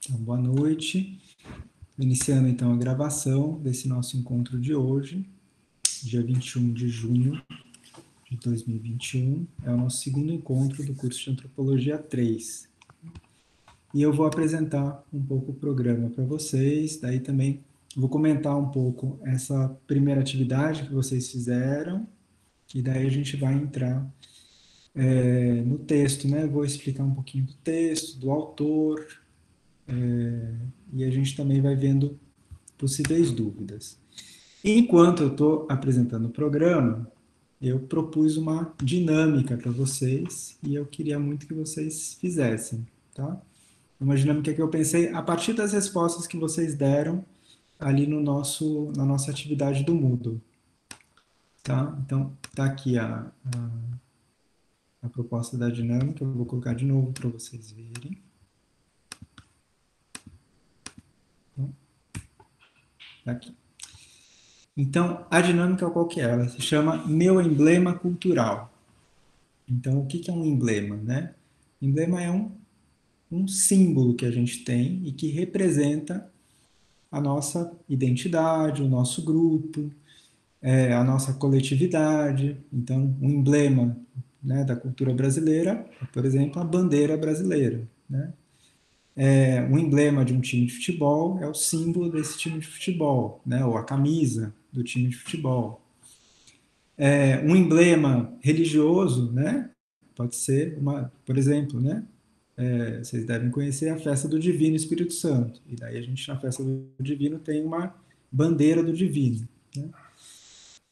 Então, boa noite. Iniciando então a gravação desse nosso encontro de hoje, dia 21 de junho de 2021. É o nosso segundo encontro do curso de Antropologia 3. E eu vou apresentar um pouco o programa para vocês, daí também vou comentar um pouco essa primeira atividade que vocês fizeram, e daí a gente vai entrar no texto, né? Vou explicar um pouquinho do texto, do autor, e a gente também vai vendo possíveis dúvidas. Enquanto eu estou apresentando o programa, eu propus uma dinâmica para vocês e eu queria muito que vocês fizessem, tá? Uma dinâmica que eu pensei a partir das respostas que vocês deram ali no na nossa atividade do Moodle, tá? Então, tá aqui a proposta da dinâmica, eu vou colocar de novo para vocês verem. Então, tá aqui. Então, a dinâmica qual que é? Ela se chama Meu Emblema Cultural. Então, o que é um emblema, né? Emblema é um símbolo que a gente tem e que representa a nossa identidade, o nosso grupo, a nossa coletividade. Então, um emblema, né, da cultura brasileira, por exemplo, a bandeira brasileira, né? Um emblema de um time de futebol é o símbolo desse time de futebol, né? Ou a camisa do time de futebol. Um emblema religioso, né? Pode ser por exemplo, né? Vocês devem conhecer a festa do Divino Espírito Santo. E daí a gente, na festa do Divino, tem uma bandeira do Divino, né?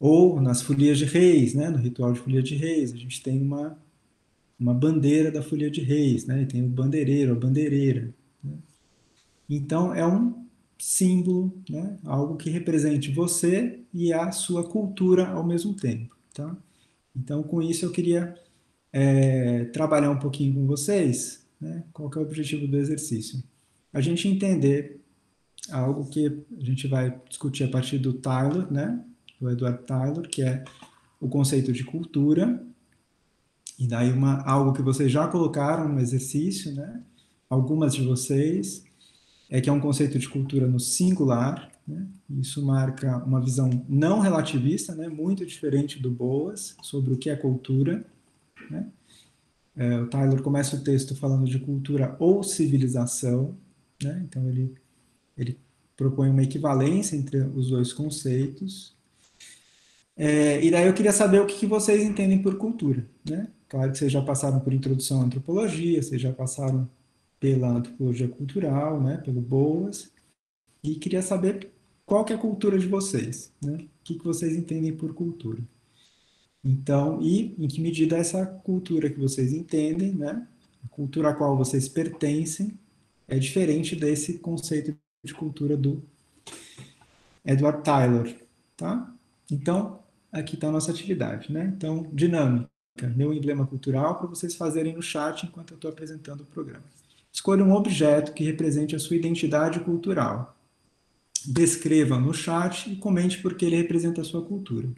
Ou nas folias de reis, né? No ritual de folia de reis, a gente tem uma bandeira da folia de reis, né? E tem o bandeireiro, a bandeireira, né? Então, é um símbolo, né? Algo que represente você e a sua cultura ao mesmo tempo, tá? Então, com isso, eu queria trabalhar um pouquinho com vocês, né? Qual que é o objetivo do exercício? A gente entender algo que a gente vai discutir a partir do Tyler, né? Do Edward Tyler, que é o conceito de cultura, e daí algo que vocês já colocaram no exercício, né? Algumas de vocês, que é um conceito de cultura no singular, né? Isso marca uma visão não relativista, né? Muito diferente do Boas, sobre o que é cultura, né? O Tyler começa o texto falando de cultura ou civilização, né? Então ele propõe uma equivalência entre os dois conceitos. E daí eu queria saber o que vocês entendem por cultura, né? Claro que vocês já passaram por introdução à antropologia, vocês já passaram pela antropologia cultural, né? Pelo Boas, e queria saber qual que é a cultura de vocês, né? O que vocês entendem por cultura. Então, e em que medida essa cultura que vocês entendem, né? A cultura a qual vocês pertencem, é diferente desse conceito de cultura do Edward Tyler, tá? Então, aqui está a nossa atividade, né? Então, dinâmica, meu emblema cultural, para vocês fazerem no chat enquanto eu estou apresentando o programa. Escolha um objeto que represente a sua identidade cultural. Descreva no chat e comente por que ele representa a sua cultura.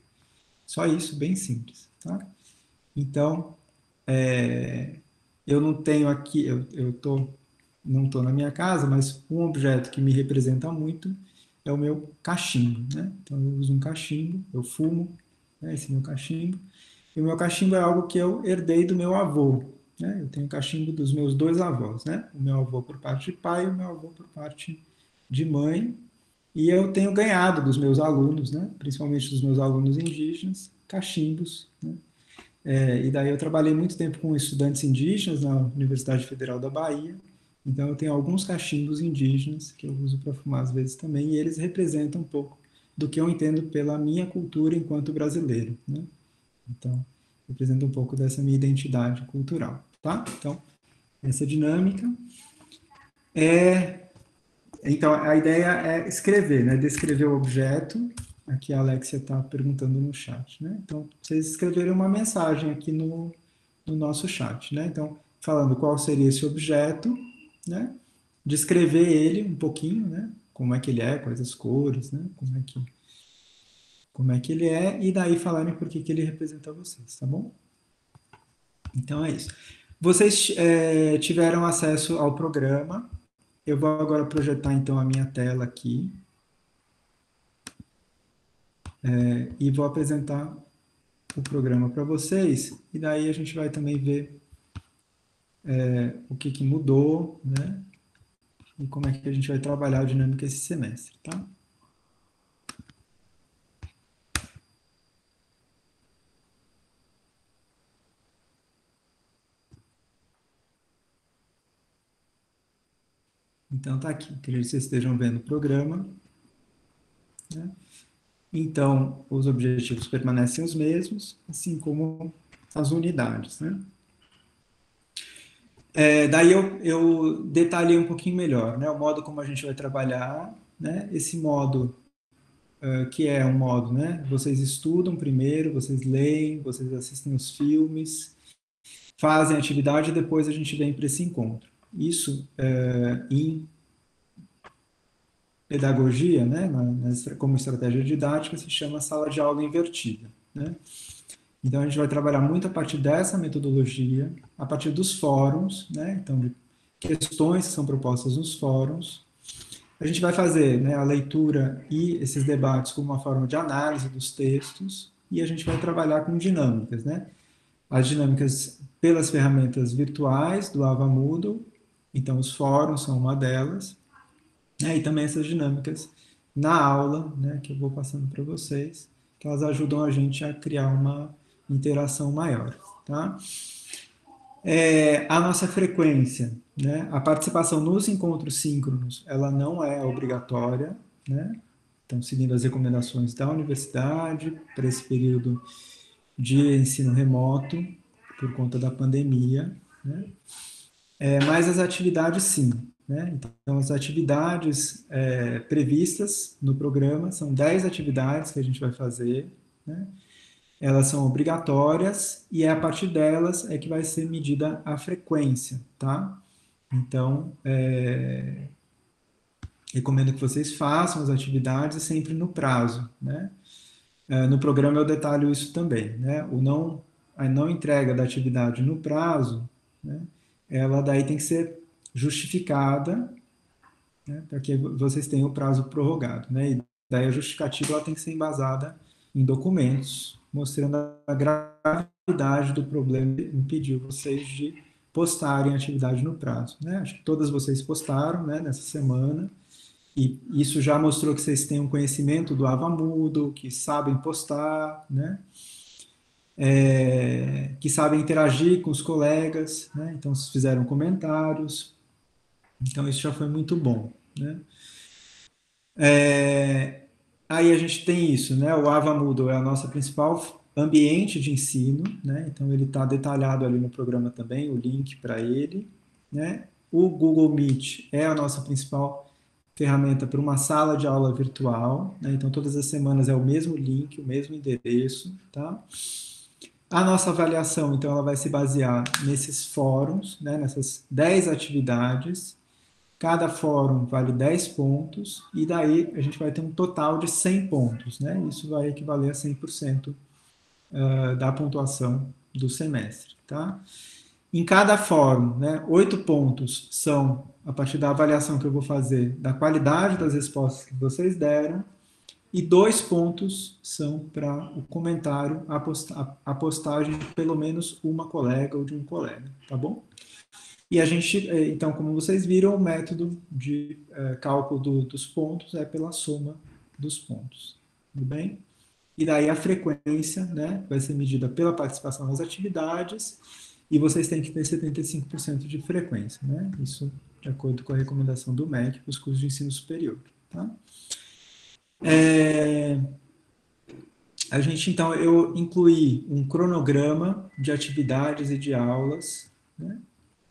Só isso, bem simples, tá? Então, eu não tenho aqui, não estou na minha casa, mas um objeto que me representa muito é o meu cachimbo, né? Então, eu uso um cachimbo, eu fumo, né, esse meu cachimbo, e o meu cachimbo é algo que eu herdei do meu avô, né? Eu tenho cachimbo dos meus dois avós, né? O meu avô por parte de pai e o meu avô por parte de mãe, e eu tenho ganhado dos meus alunos, né? Principalmente dos meus alunos indígenas, cachimbos, né? E daí eu trabalhei muito tempo com estudantes indígenas na Universidade Federal da Bahia, então eu tenho alguns cachimbos indígenas que eu uso para fumar às vezes também, e eles representam um pouco do que eu entendo pela minha cultura enquanto brasileiro, né? Então, representa um pouco dessa minha identidade cultural, tá? Então, essa dinâmica é... Então, a ideia é escrever, né? Descrever o objeto. Aqui a Alexia está perguntando no chat, né? Então, vocês escreverem uma mensagem aqui no nosso chat, né? Então, falando qual seria esse objeto, né? Descrever ele um pouquinho, né? Como é que ele é, quais as cores, né? Como é que ele é, e daí falarem por que ele representa vocês, tá bom? Então é isso. Vocês tiveram acesso ao programa, Eu vou agora projetar, então, a minha tela aqui, e vou apresentar o programa para vocês, e daí a gente vai também ver o que mudou, né? E como é que a gente vai trabalhar a dinâmica esse semestre, tá? Então, tá aqui. Acredito que vocês estejam vendo o programa, né? Então, os objetivos permanecem os mesmos, assim como as unidades, né? Daí eu detalhei um pouquinho melhor, né? O modo como a gente vai trabalhar, né? Esse modo que é um modo, né? Vocês estudam primeiro, vocês leem, vocês assistem os filmes, fazem a atividade e depois a gente vem para esse encontro. Isso em pedagogia, né? Como estratégia didática, se chama sala de aula invertida, né? Então, a gente vai trabalhar muito a partir dessa metodologia, a partir dos fóruns, né? Então, de questões que são propostas nos fóruns. A gente vai fazer, né, a leitura e esses debates como uma forma de análise dos textos, e a gente vai trabalhar com dinâmicas, né? As dinâmicas pelas ferramentas virtuais do Ava Moodle, então os fóruns são uma delas, né? E também essas dinâmicas na aula, né, que eu vou passando para vocês, que elas ajudam a gente a criar uma interação maior, tá? A nossa frequência, né? A participação nos encontros síncronos, ela não é obrigatória, né? Então, seguindo as recomendações da universidade para esse período de ensino remoto, por conta da pandemia, né? Mas as atividades, sim, né? Então, as atividades previstas no programa são 10 atividades que a gente vai fazer, né? Elas são obrigatórias e é a partir delas é que vai ser medida a frequência, tá? Então, recomendo que vocês façam as atividades sempre no prazo, né? No programa eu detalho isso também, né? A não entrega da atividade no prazo, né? Ela daí tem que ser justificada, né? Para que vocês tenham o prazo prorrogado, né? E daí a justificativa ela tem que ser embasada em documentos, mostrando a gravidade do problema que impediu vocês de postarem a atividade no prazo, né? Acho que todas vocês postaram, né, nessa semana, e isso já mostrou que vocês têm um conhecimento do Ava Moodle, que sabem postar, né? Que sabem interagir com os colegas, né? Então, vocês fizeram comentários, então isso já foi muito bom, né? Aí a gente tem isso, né? O Ava Moodle é a nossa principal ambiente de ensino, né? Então ele está detalhado ali no programa também, o link para ele, né? O Google Meet é a nossa principal ferramenta para uma sala de aula virtual, né? Então todas as semanas é o mesmo link, o mesmo endereço, tá? A nossa avaliação, então, ela vai se basear nesses fóruns, né? Nessas 10 atividades. Cada fórum vale 10 pontos, e daí a gente vai ter um total de 100 pontos, né? Isso vai equivaler a 100% da pontuação do semestre, tá? Em cada fórum, né, 8 pontos são a partir da avaliação que eu vou fazer da qualidade das respostas que vocês deram, e 2 pontos são para o comentário, a postagem de pelo menos uma colega ou de um colega, tá bom? E a gente, então, como vocês viram, o método de cálculo dos pontos é pela soma dos pontos, tudo bem? E daí a frequência, né, vai ser medida pela participação nas atividades, e vocês têm que ter 75% de frequência, né? Isso de acordo com a recomendação do MEC para os cursos de ensino superior, tá? A gente, então, eu incluí um cronograma de atividades e de aulas, né?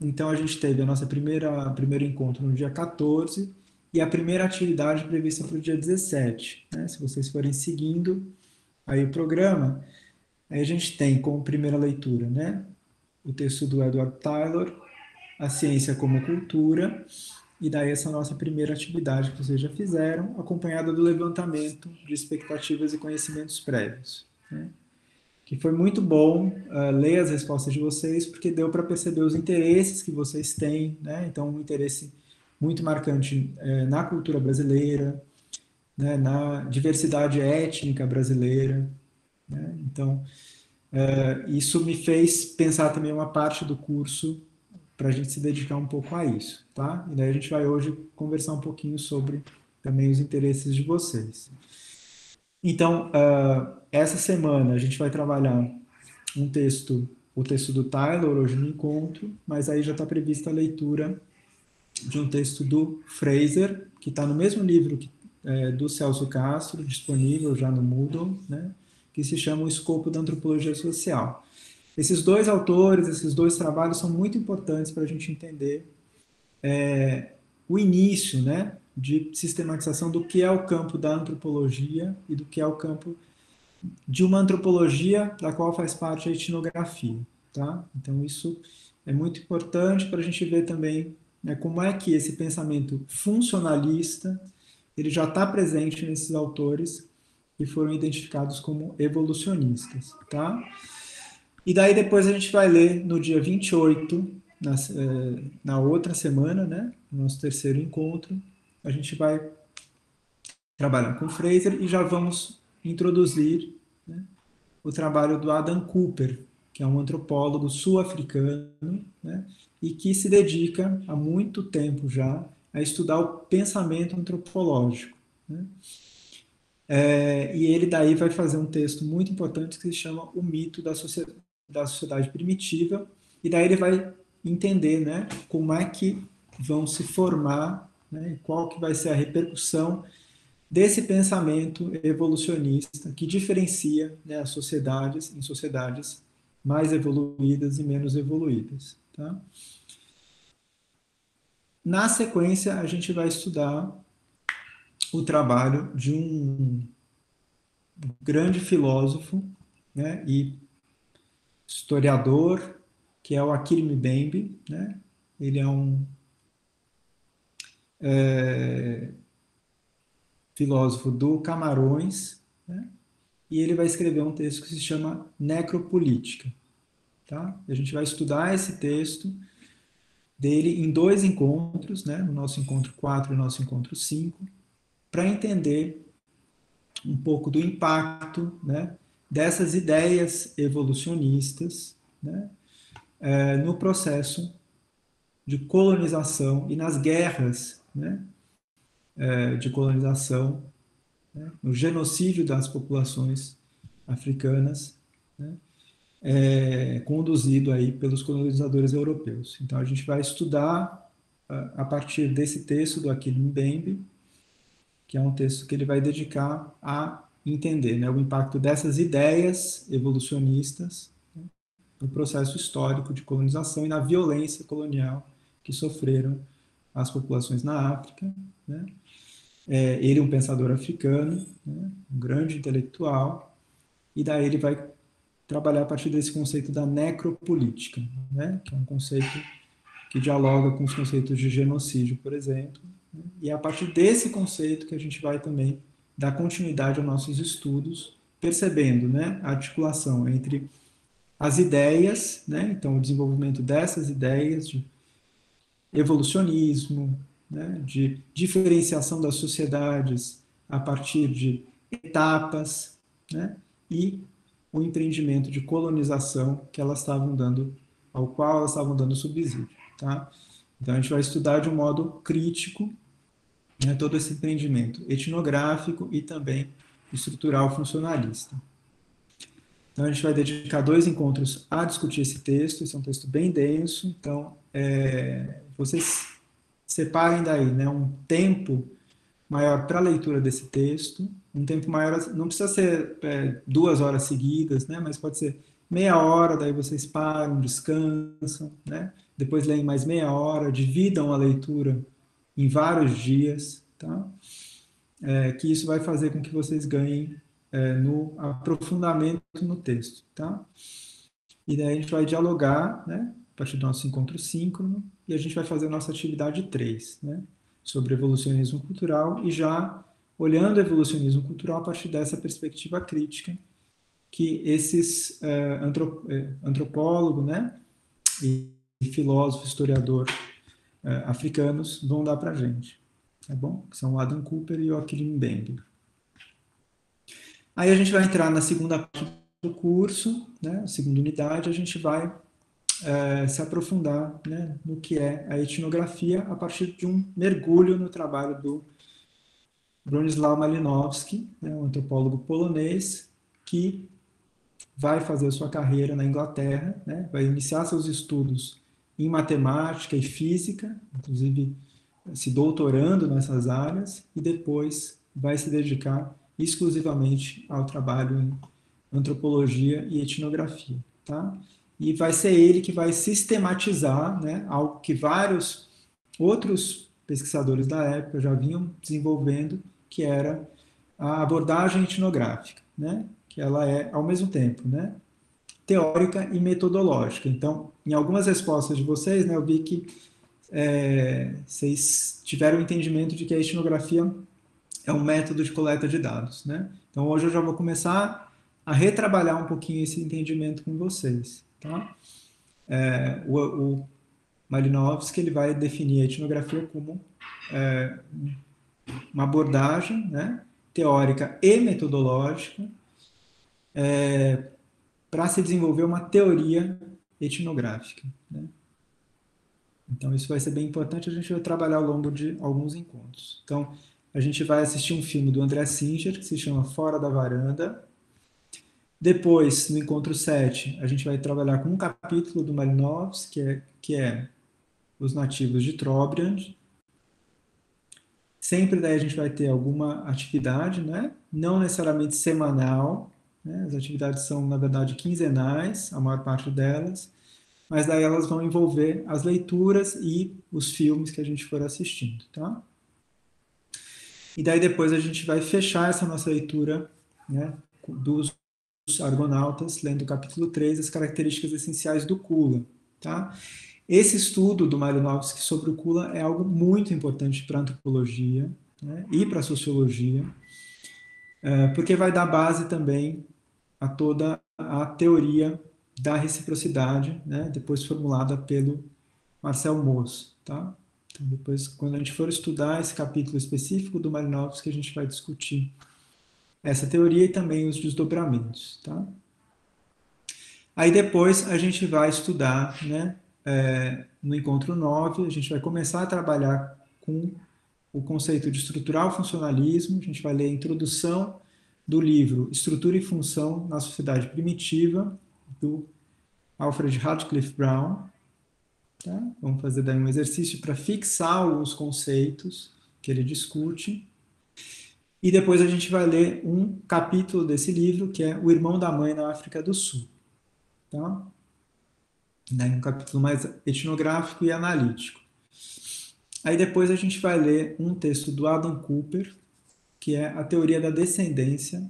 Então, a gente teve a nossa primeiro encontro no dia 14 e a primeira atividade prevista para o dia 17, né? Se vocês forem seguindo aí o programa, aí a gente tem como primeira leitura, né, o texto do Edward Taylor, A Ciência como Cultura, e daí essa nossa primeira atividade que vocês já fizeram, acompanhada do levantamento de expectativas e conhecimentos prévios, né? Que foi muito bom ler as respostas de vocês, porque deu para perceber os interesses que vocês têm, né? Então, um interesse muito marcante na cultura brasileira, né, na diversidade étnica brasileira, né? Então, isso me fez pensar também uma parte do curso para a gente se dedicar um pouco a isso, tá? E daí a gente vai hoje conversar um pouquinho sobre também os interesses de vocês. Então, essa semana a gente vai trabalhar o texto do Taylor hoje no encontro, mas aí já está prevista a leitura de um texto do Fraser, que está no mesmo livro do Celso Castro, disponível já no Moodle, né, que se chama O Escopo da Antropologia Social. Esses dois autores, esses dois trabalhos são muito importantes para a gente entender o início, né, de sistematização do que é o campo da antropologia e do que é o campo de uma antropologia da qual faz parte a etnografia, tá? Então isso é muito importante para a gente ver também, né, como é que esse pensamento funcionalista ele já está presente nesses autores que foram identificados como evolucionistas, tá? E daí depois a gente vai ler no dia 28, na outra semana, né, no nosso terceiro encontro, a gente vai trabalhar com Fraser e já vamos introduzir, né, o trabalho do Adam Cooper, que é um antropólogo sul-africano, né, e que se dedica há muito tempo já a estudar o pensamento antropológico, né? E ele daí vai fazer um texto muito importante que se chama O Mito da Sociedade Primitiva, e daí ele vai entender, né, como é que vão se formar, né, qual que vai ser a repercussão desse pensamento evolucionista que diferencia, né, as sociedades em sociedades mais evoluídas e menos evoluídas. Tá? Na sequência, a gente vai estudar o trabalho de um grande filósofo, né, e historiador, que é o Achille Mbembe. Né? Ele é um filósofo do Camarões, né? E ele vai escrever um texto que se chama Necropolítica. Tá? A gente vai estudar esse texto dele em dois encontros, né, no nosso encontro 4 e no nosso encontro 5, para entender um pouco do impacto, né, dessas ideias evolucionistas, né, no processo de colonização e nas guerras, né, de colonização, né, no genocídio das populações africanas, né, conduzido aí pelos colonizadores europeus. Então, a gente vai estudar a partir desse texto do Achille Mbembe, que é um texto que ele vai dedicar a entender, né, o impacto dessas ideias evolucionistas, né, no processo histórico de colonização e na violência colonial que sofreram as populações na África. Né? Ele é um pensador africano, né, um grande intelectual, e daí ele vai trabalhar a partir desse conceito da necropolítica, né, que é um conceito que dialoga com os conceitos de genocídio, por exemplo, né, e é a partir desse conceito que a gente vai também dar continuidade aos nossos estudos, percebendo, né, a articulação entre as ideias, né, então o desenvolvimento dessas ideias de evolucionismo, né, de diferenciação das sociedades a partir de etapas, né, e o empreendimento de colonização que elas estavam dando, ao qual elas estavam dando subsídio, tá? Então a gente vai estudar de um modo crítico, né, todo esse empreendimento etnográfico e também estrutural funcionalista. Então a gente vai dedicar dois encontros a discutir esse texto. Esse é um texto bem denso, então vocês separem daí, né, um tempo maior para a leitura desse texto, um tempo maior, não precisa ser 2 horas seguidas, né, mas pode ser meia hora, daí vocês param, descansam, né, depois leem mais meia hora, dividam a leitura em vários dias, tá? Que isso vai fazer com que vocês ganhem no aprofundamento no texto, tá? E daí a gente vai dialogar, né, a partir do nosso encontro síncrono, e a gente vai fazer a nossa atividade 3, né, sobre evolucionismo cultural, e já olhando o evolucionismo cultural a partir dessa perspectiva crítica que esses antropólogo, né, e filósofo, historiador africanos vão dar para a gente, tá bom? Que são o Adam Cooper e o Achille Mbembe. Aí a gente vai entrar na segunda parte do curso, né, a segunda unidade, a gente vai se aprofundar, né, no que é a etnografia a partir de um mergulho no trabalho do Bronisław Malinowski, né, um antropólogo polonês que vai fazer sua carreira na Inglaterra, né, vai iniciar seus estudos em matemática e física, inclusive se doutorando nessas áreas, e depois vai se dedicar exclusivamente ao trabalho em antropologia e etnografia, tá? E vai ser ele que vai sistematizar, né, algo que vários outros pesquisadores da época já vinham desenvolvendo, que era a abordagem etnográfica, né? Que ela é, ao mesmo tempo, né, teórica e metodológica. Então, em algumas respostas de vocês, né, eu vi que vocês tiveram o entendimento de que a etnografia é um método de coleta de dados, né? Então, hoje eu já vou começar a retrabalhar um pouquinho esse entendimento com vocês, tá? O Malinowski, ele vai definir a etnografia como uma abordagem, né, teórica e metodológica para se desenvolver uma teoria etnográfica, né? Então, isso vai ser bem importante, a gente vai trabalhar ao longo de alguns encontros. Então, a gente vai assistir um filme do André Singer, que se chama Fora da Varanda. Depois, no encontro 7, a gente vai trabalhar com um capítulo do Malinowski, que é Os Nativos de Trobriand. Sempre daí a gente vai ter alguma atividade, né? Não necessariamente semanal, né? As atividades são, na verdade, quinzenais, a maior parte delas, mas daí elas vão envolver as leituras e os filmes que a gente for assistindo, tá? E daí depois a gente vai fechar essa nossa leitura, né, dos Argonautas, lendo o capítulo 3, as características essenciais do Kula, tá? Esse estudo do Malinowski sobre o Kula é algo muito importante para a antropologia, né, e para a sociologia, porque vai dar base também a toda a teoria da reciprocidade, né, depois formulada pelo Marcel Mauss, tá? Então, depois, quando a gente for estudar esse capítulo específico do Malinowski, a gente vai discutir essa teoria e também os desdobramentos, tá? Aí depois a gente vai estudar, né, no encontro 9, a gente vai começar a trabalhar com o conceito de estrutural funcionalismo, a gente vai ler a introdução do livro Estrutura e Função na Sociedade Primitiva, do Alfred Radcliffe Brown. Tá? Vamos fazer daí um exercício para fixar alguns conceitos que ele discute. E depois a gente vai ler um capítulo desse livro, que é O Irmão da Mãe na África do Sul. Tá? Daí um capítulo mais etnográfico e analítico. Aí depois a gente vai ler um texto do Adam Cooper, que é A Teoria da Descendência,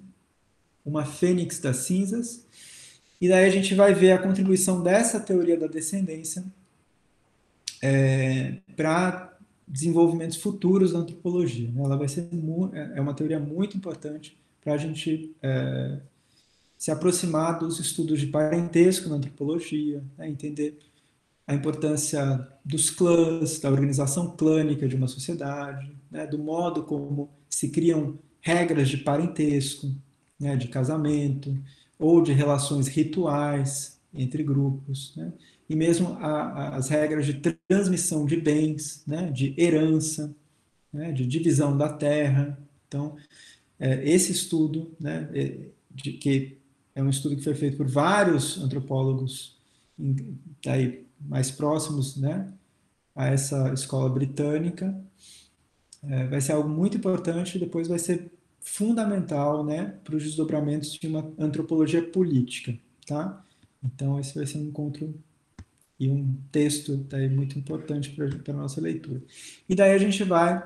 uma fênix das cinzas. E daí a gente vai ver a contribuição dessa teoria da descendência para desenvolvimentos futuros da antropologia. Ela vai ser uma teoria muito importante para a gente se aproximar dos estudos de parentesco na antropologia, né, entender a importância dos clãs, da organização clânica de uma sociedade, né, do modo como se criam regras de parentesco, né, de casamento, ou de relações rituais entre grupos, né, e mesmo as regras de transmissão de bens, né, de herança, né, de divisão da terra. Então, esse estudo, né, que é um estudo que foi feito por vários antropólogos daí, mais próximos, né, a essa escola britânica, vai ser algo muito importante e depois vai ser fundamental, né, para os desdobramentos de uma antropologia política, tá? Então, esse vai ser um encontro e um texto daí muito importante para a nossa leitura. E daí a gente vai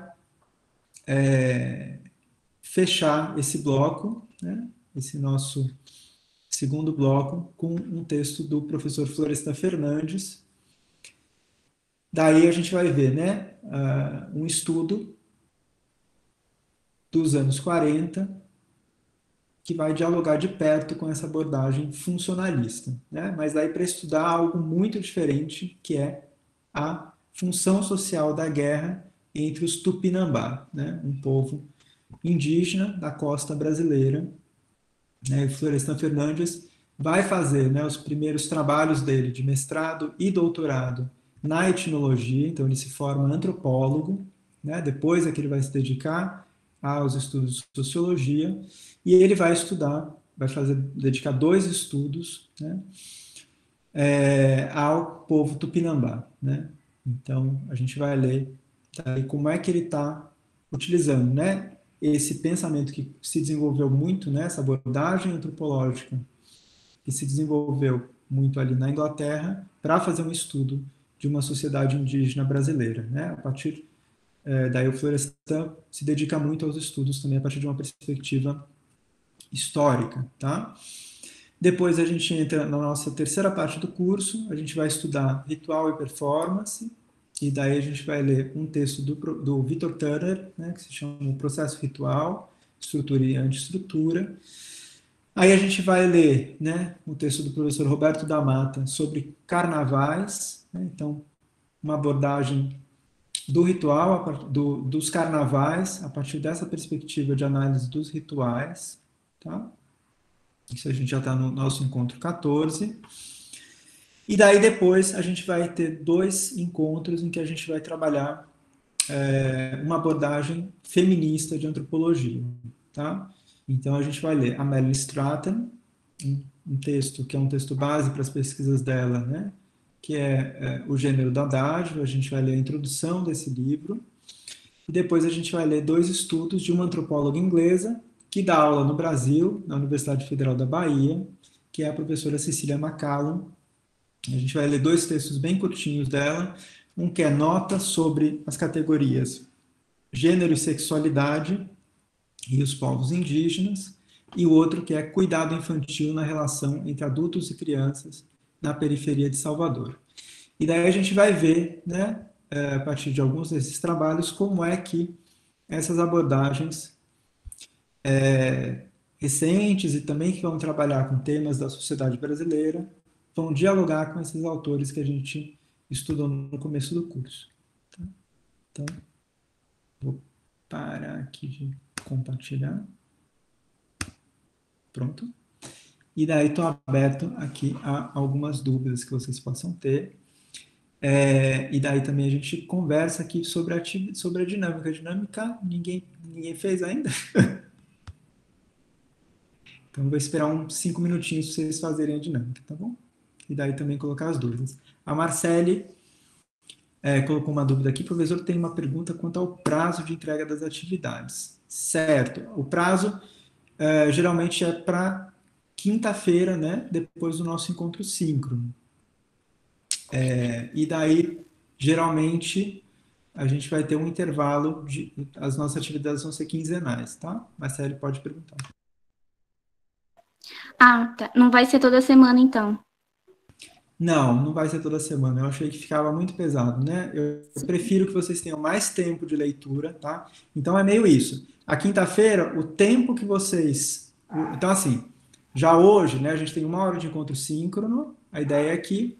fechar esse bloco, né, esse nosso segundo bloco, com um texto do professor Florestan Fernandes. Daí a gente vai ver, né, um estudo dos anos 40 que vai dialogar de perto com essa abordagem funcionalista, né? Mas daí para estudar algo muito diferente, que é a função social da guerra entre os Tupinambá, né? Um povo indígena da costa brasileira, né? E Florestan Fernandes vai fazer, né, os primeiros trabalhos dele de mestrado e doutorado na etnologia, então ele se forma antropólogo, né? Depois é que ele vai se dedicar aos estudos de sociologia, e ele vai estudar, dedicar 2 estudos, né, ao povo tupinambá, né? Então, a gente vai ler daí como é que ele está utilizando, né, esse pensamento que se desenvolveu muito, né, essa abordagem antropológica que se desenvolveu muito ali na Inglaterra para fazer um estudo de uma sociedade indígena brasileira, né? A partir daí o Florestan se dedica muito aos estudos também a partir de uma perspectiva histórica, tá? Depois a gente entra na nossa terceira parte do curso, a gente vai estudar ritual e performance, e daí a gente vai ler um texto do Victor Turner, né, que se chama O Processo Ritual, Estrutura e Antiestrutura. Aí a gente vai ler, né, o texto do professor Roberto da Mata sobre carnavais, né, então uma abordagem do ritual, dos carnavais, a partir dessa perspectiva de análise dos rituais, tá? Isso a gente já está no nosso encontro 14. E daí depois a gente vai ter 2 encontros em que a gente vai trabalhar uma abordagem feminista de antropologia, tá? Então a gente vai ler a Mary Stratton, um texto que é um texto base para as pesquisas dela, né? Que é O Gênero da Dádiva. A gente vai ler a introdução desse livro. E depois a gente vai ler 2 estudos de uma antropóloga inglesa que dá aula no Brasil, na Universidade Federal da Bahia, que é a professora Cecília McCallum. A gente vai ler 2 textos bem curtinhos dela, um que é Nota sobre as categorias Gênero e Sexualidade e os povos indígenas, e o outro que é Cuidado Infantil na relação entre adultos e crianças na periferia de Salvador. E daí a gente vai ver, né, a partir de alguns desses trabalhos, como é que essas abordagens recentes e também que vão trabalhar com temas da sociedade brasileira vão dialogar com esses autores que a gente estudou no começo do curso. Tá? Então, vou parar aqui de compartilhar. Pronto. E daí estou aberto aqui a algumas dúvidas que vocês possam ter. E daí também a gente conversa aqui sobre a dinâmica. A dinâmica ninguém fez ainda. Então, vou esperar uns 5 minutinhos para vocês fazerem a dinâmica, tá bom? E daí também colocar as dúvidas. A Marcele colocou uma dúvida aqui. Professor, tem uma pergunta quanto ao prazo de entrega das atividades. Certo. O prazo geralmente é para quinta-feira, né? Depois do nosso encontro síncrono. E daí, geralmente, a gente vai ter um intervalo as nossas atividades vão ser quinzenais, tá? Marcele pode perguntar. Ah, tá. Não vai ser toda semana, então. Não, não vai ser toda semana. Eu achei que ficava muito pesado, né? Eu prefiro que vocês tenham mais tempo de leitura, tá? Então é meio isso. A quinta-feira, o tempo que vocês. Então, assim, já hoje, né, a gente tem 1 hora de encontro síncrono. A ideia é que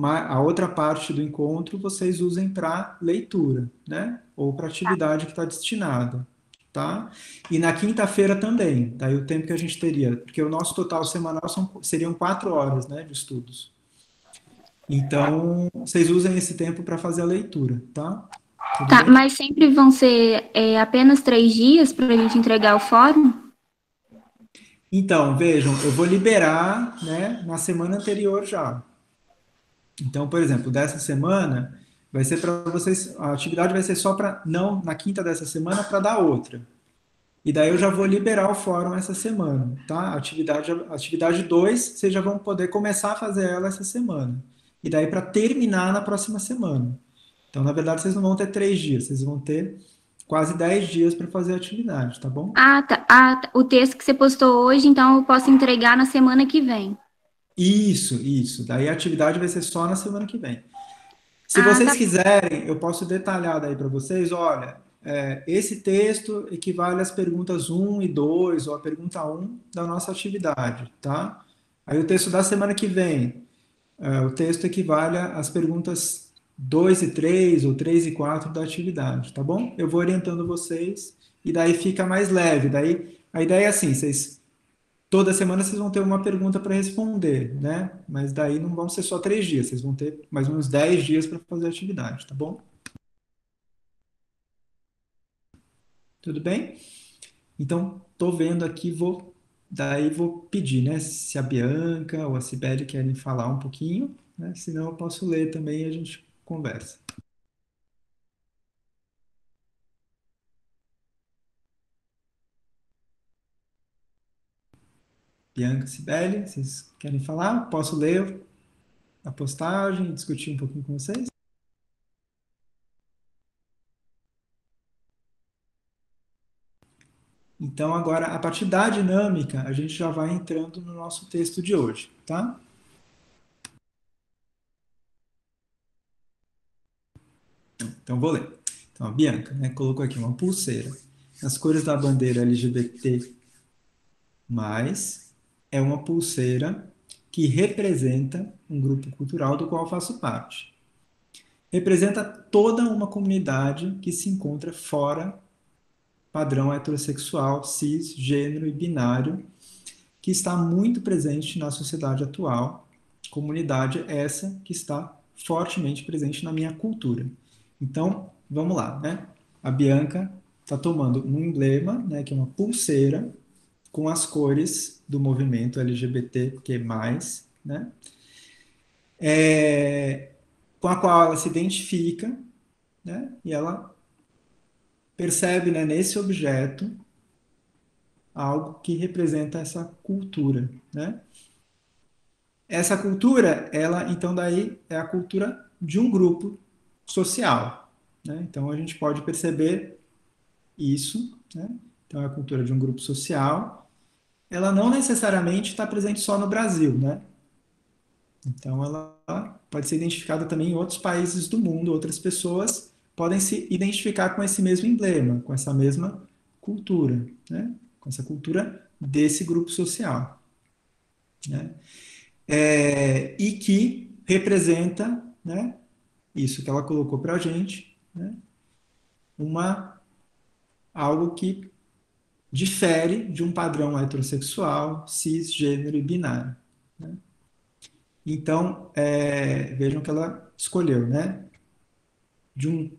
a outra parte do encontro vocês usem para leitura, né? Ou para atividade que está destinada, tá? E na quinta-feira também, daí o tempo que a gente teria, porque o nosso total semanal seriam 4 horas, né, de estudos. Então, vocês usem esse tempo para fazer a leitura, tá? Tudo Tá, bem? mas sempre vão ser apenas 3 dias para a gente entregar o fórum? Então, vejam, eu vou liberar, né, na semana anterior já. Então, por exemplo, dessa semana vai ser para vocês, a atividade vai ser só para não na quinta dessa semana para dar outra. E daí eu já vou liberar o fórum essa semana, tá? Atividade 2, vocês já vão poder começar a fazer ela essa semana. E daí para terminar na próxima semana. Então, na verdade, vocês não vão ter 3 dias, vocês vão ter quase 10 dias para fazer a atividade, tá bom? Ah, tá. Ah, tá. O texto que você postou hoje, então eu posso entregar na semana que vem. Isso. Daí a atividade vai ser só na semana que vem. Se Ah, vocês tá. quiserem, eu posso detalhar daí para vocês, olha, esse texto equivale às perguntas 1 e 2 ou a pergunta 1 da nossa atividade, tá? Aí o texto da semana que vem, o texto equivale às perguntas 2 e 3 ou 3 e 4 da atividade, tá bom? Eu vou orientando vocês e daí fica mais leve. Daí a ideia é assim, toda semana vocês vão ter uma pergunta para responder, né? Mas daí não vão ser só 3 dias, vocês vão ter mais uns 10 dias para fazer a atividade, tá bom? Tudo bem? Então, tô vendo aqui, daí vou pedir, né? Se a Bianca ou a Cibele querem falar um pouquinho, né? Senão eu posso ler também e a gente conversa. Bianca, Cibele, vocês querem falar? Posso ler a postagem e discutir um pouquinho com vocês? Então, agora, a partir da dinâmica, a gente já vai entrando no nosso texto de hoje, tá? Então, vou ler. Então, a Bianca, né, colocou aqui uma pulseira. As cores da bandeira LGBT+, é uma pulseira que representa um grupo cultural do qual faço parte. Representa toda uma comunidade que se encontra fora padrão heterossexual, cis, gênero e binário, que está muito presente na sociedade atual, comunidade essa que está fortemente presente na minha cultura. Então, vamos lá, né? A Bianca está tomando um emblema, né, que é uma pulseira, com as cores do movimento LGBTQ+, né? Com a qual ela se identifica, né? E ela percebe, né, nesse objeto algo que representa essa cultura, né? Essa cultura, ela, então, daí é a cultura de um grupo social, né? Então, a gente pode perceber isso, né? Então, é a cultura de um grupo social. Ela não necessariamente está presente só no Brasil, né? Então, ela pode ser identificada também em outros países do mundo, outras pessoas podem se identificar com esse mesmo emblema, com essa mesma cultura, né? Com essa cultura desse grupo social, né? E que representa, né, isso que ela colocou para a gente, né, algo que difere de um padrão heterossexual, cisgênero e binário. Né? Então, vejam que ela escolheu, né, de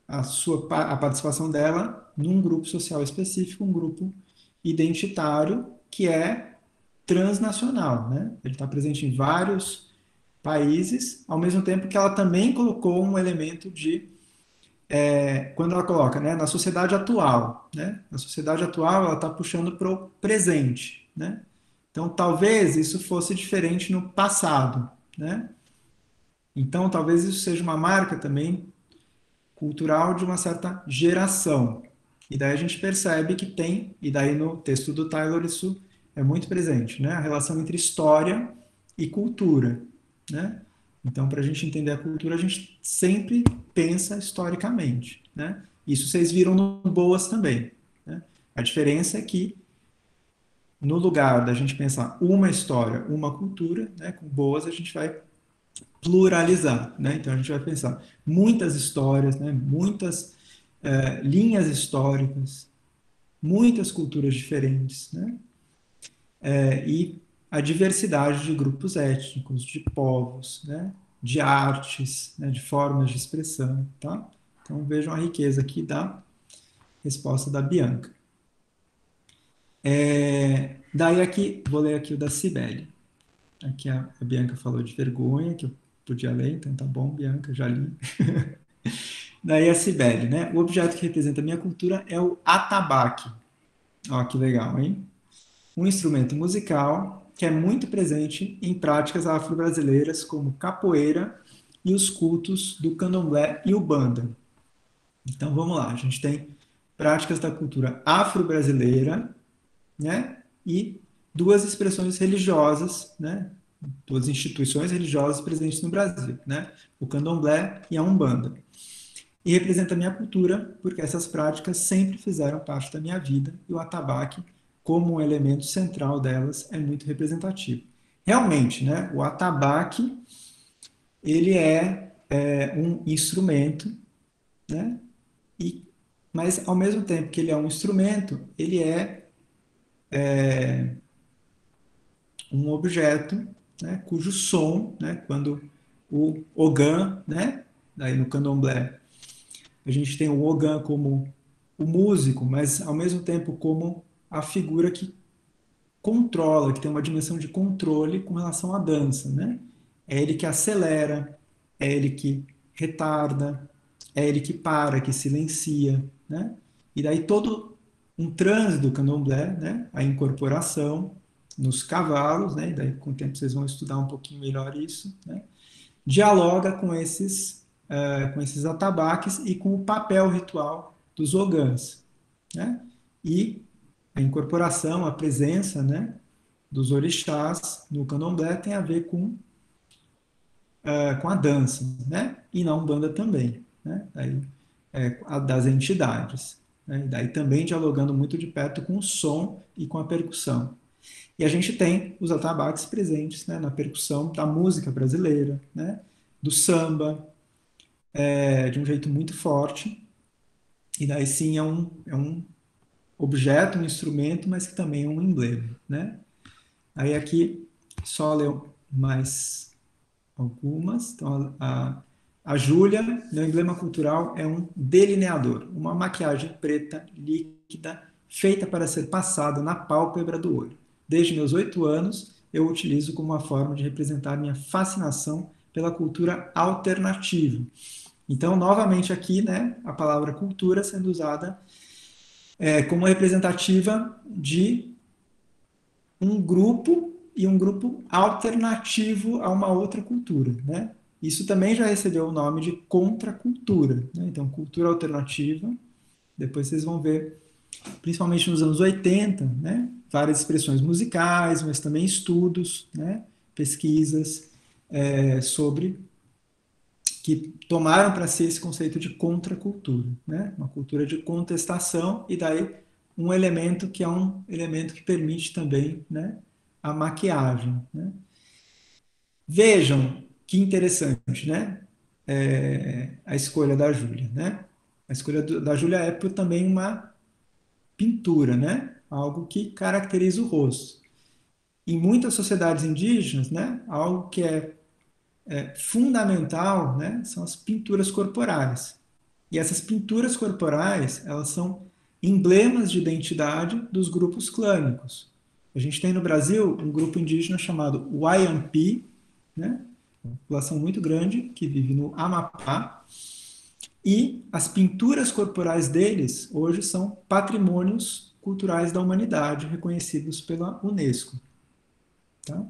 a participação dela num grupo social específico, um grupo identitário que é transnacional, né? Ele está presente em vários países, ao mesmo tempo que ela também colocou um elemento de quando ela coloca, né, na sociedade atual, né? Na sociedade atual ela está puxando para o presente, né? Então talvez isso fosse diferente no passado, né? Então talvez isso seja uma marca também cultural de uma certa geração. E daí a gente percebe que tem, e daí no texto do Taylor isso é muito presente, né? A relação entre história e cultura, né? Então, para a gente entender a cultura, a gente sempre pensa historicamente, né? Isso vocês viram no Boas também, né? A diferença é que no lugar da gente pensar uma história, uma cultura, né? Com Boas a gente vai pluralizar, né? Então a gente vai pensar muitas histórias, né? Muitas linhas históricas, muitas culturas diferentes, né? E a diversidade de grupos étnicos, de povos, né? De artes, né? De formas de expressão, tá? Então vejam a riqueza aqui da resposta da Bianca. Daí aqui, vou ler aqui o da Cibele. Aqui a Bianca falou de vergonha, que eu podia ler, então tá bom, Bianca, já li. Daí a Cibele, né? O objeto que representa a minha cultura é o atabaque. Ó, que legal, hein? Um instrumento musical que é muito presente em práticas afro-brasileiras como capoeira e os cultos do candomblé e ubanda. Então vamos lá, a gente tem práticas da cultura afro-brasileira, né? E duas expressões religiosas, né? Duas instituições religiosas presentes no Brasil, né? O candomblé e a umbanda. E representa a minha cultura, porque essas práticas sempre fizeram parte da minha vida e o atabaque, como um elemento central delas, é muito representativo. Realmente, né, o atabaque, ele é um instrumento, né? Mas, ao mesmo tempo que ele é um instrumento, ele é um objeto, né, cujo som, né, quando o Ogã, né, daí no candomblé, a gente tem o Ogã como o músico, mas ao mesmo tempo como a figura que controla, que tem uma dimensão de controle com relação à dança, né? É ele que acelera, é ele que retarda, é ele que para, que silencia, né? E daí todo um transe do candomblé, né? A incorporação nos cavalos, né? E daí com o tempo vocês vão estudar um pouquinho melhor isso, né? Dialoga com esses atabaques e com o papel ritual dos ogãs, né? E a incorporação, a presença, né, dos orixás no candomblé tem a ver com a dança, né? E na Umbanda também, né? Daí, a das entidades. Né? E daí também dialogando muito de perto com o som e com a percussão. E a gente tem os atabaques presentes, né, na percussão da música brasileira, né? Do samba, de um jeito muito forte. E daí sim é um objeto, um instrumento, mas que também é um emblema, né? Aí aqui só ler mais algumas. Então, a Júlia, no emblema cultural, é um delineador, uma maquiagem preta, líquida, feita para ser passada na pálpebra do olho. Desde meus 8 anos, eu utilizo como uma forma de representar minha fascinação pela cultura alternativa. Então, novamente aqui, né, a palavra cultura sendo usada como representativa de um grupo e um grupo alternativo a uma outra cultura, né? Isso também já recebeu o nome de contracultura, né? Então, cultura alternativa, depois vocês vão ver, principalmente nos anos 80, né? Várias expressões musicais, mas também estudos, né? Pesquisas sobre que tomaram para si esse conceito de contracultura, né? Uma cultura de contestação e daí um elemento que é um elemento que permite também, né, a maquiagem, né? Vejam que interessante, né? A escolha da Júlia, né? A escolha da Júlia é por também uma pintura, né? Algo que caracteriza o rosto. Em muitas sociedades indígenas, né, algo que é fundamental, né, são as pinturas corporais. E essas pinturas corporais, elas são emblemas de identidade dos grupos clânicos. A gente tem no Brasil um grupo indígena chamado Wayampi, né, uma população muito grande que vive no Amapá, e as pinturas corporais deles hoje são patrimônios culturais da humanidade reconhecidos pela Unesco, tá?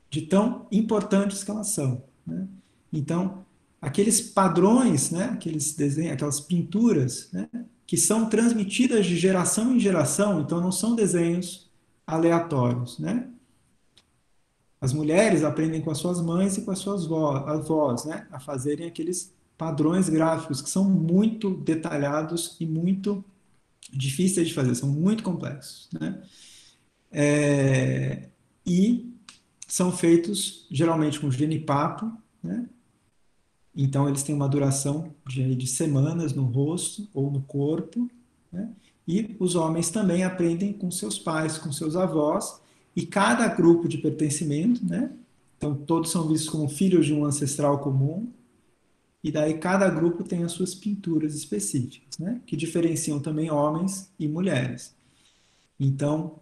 De tão importantes que elas são, né? Então, aqueles padrões, né, aqueles desenhos, aquelas pinturas, né, que são transmitidas de geração em geração, então não são desenhos aleatórios, né? As mulheres aprendem com as suas mães e com as suas avós, né, a fazerem aqueles padrões gráficos que são muito detalhados e muito difíceis de fazer, são muito complexos, né? E são feitos geralmente com genipapo, né? Então eles têm uma duração de semanas no rosto ou no corpo, né? E os homens também aprendem com seus pais, com seus avós, e cada grupo de pertencimento, né? Então todos são vistos como filhos de um ancestral comum, e daí cada grupo tem as suas pinturas específicas, né? Que diferenciam também homens e mulheres. Então,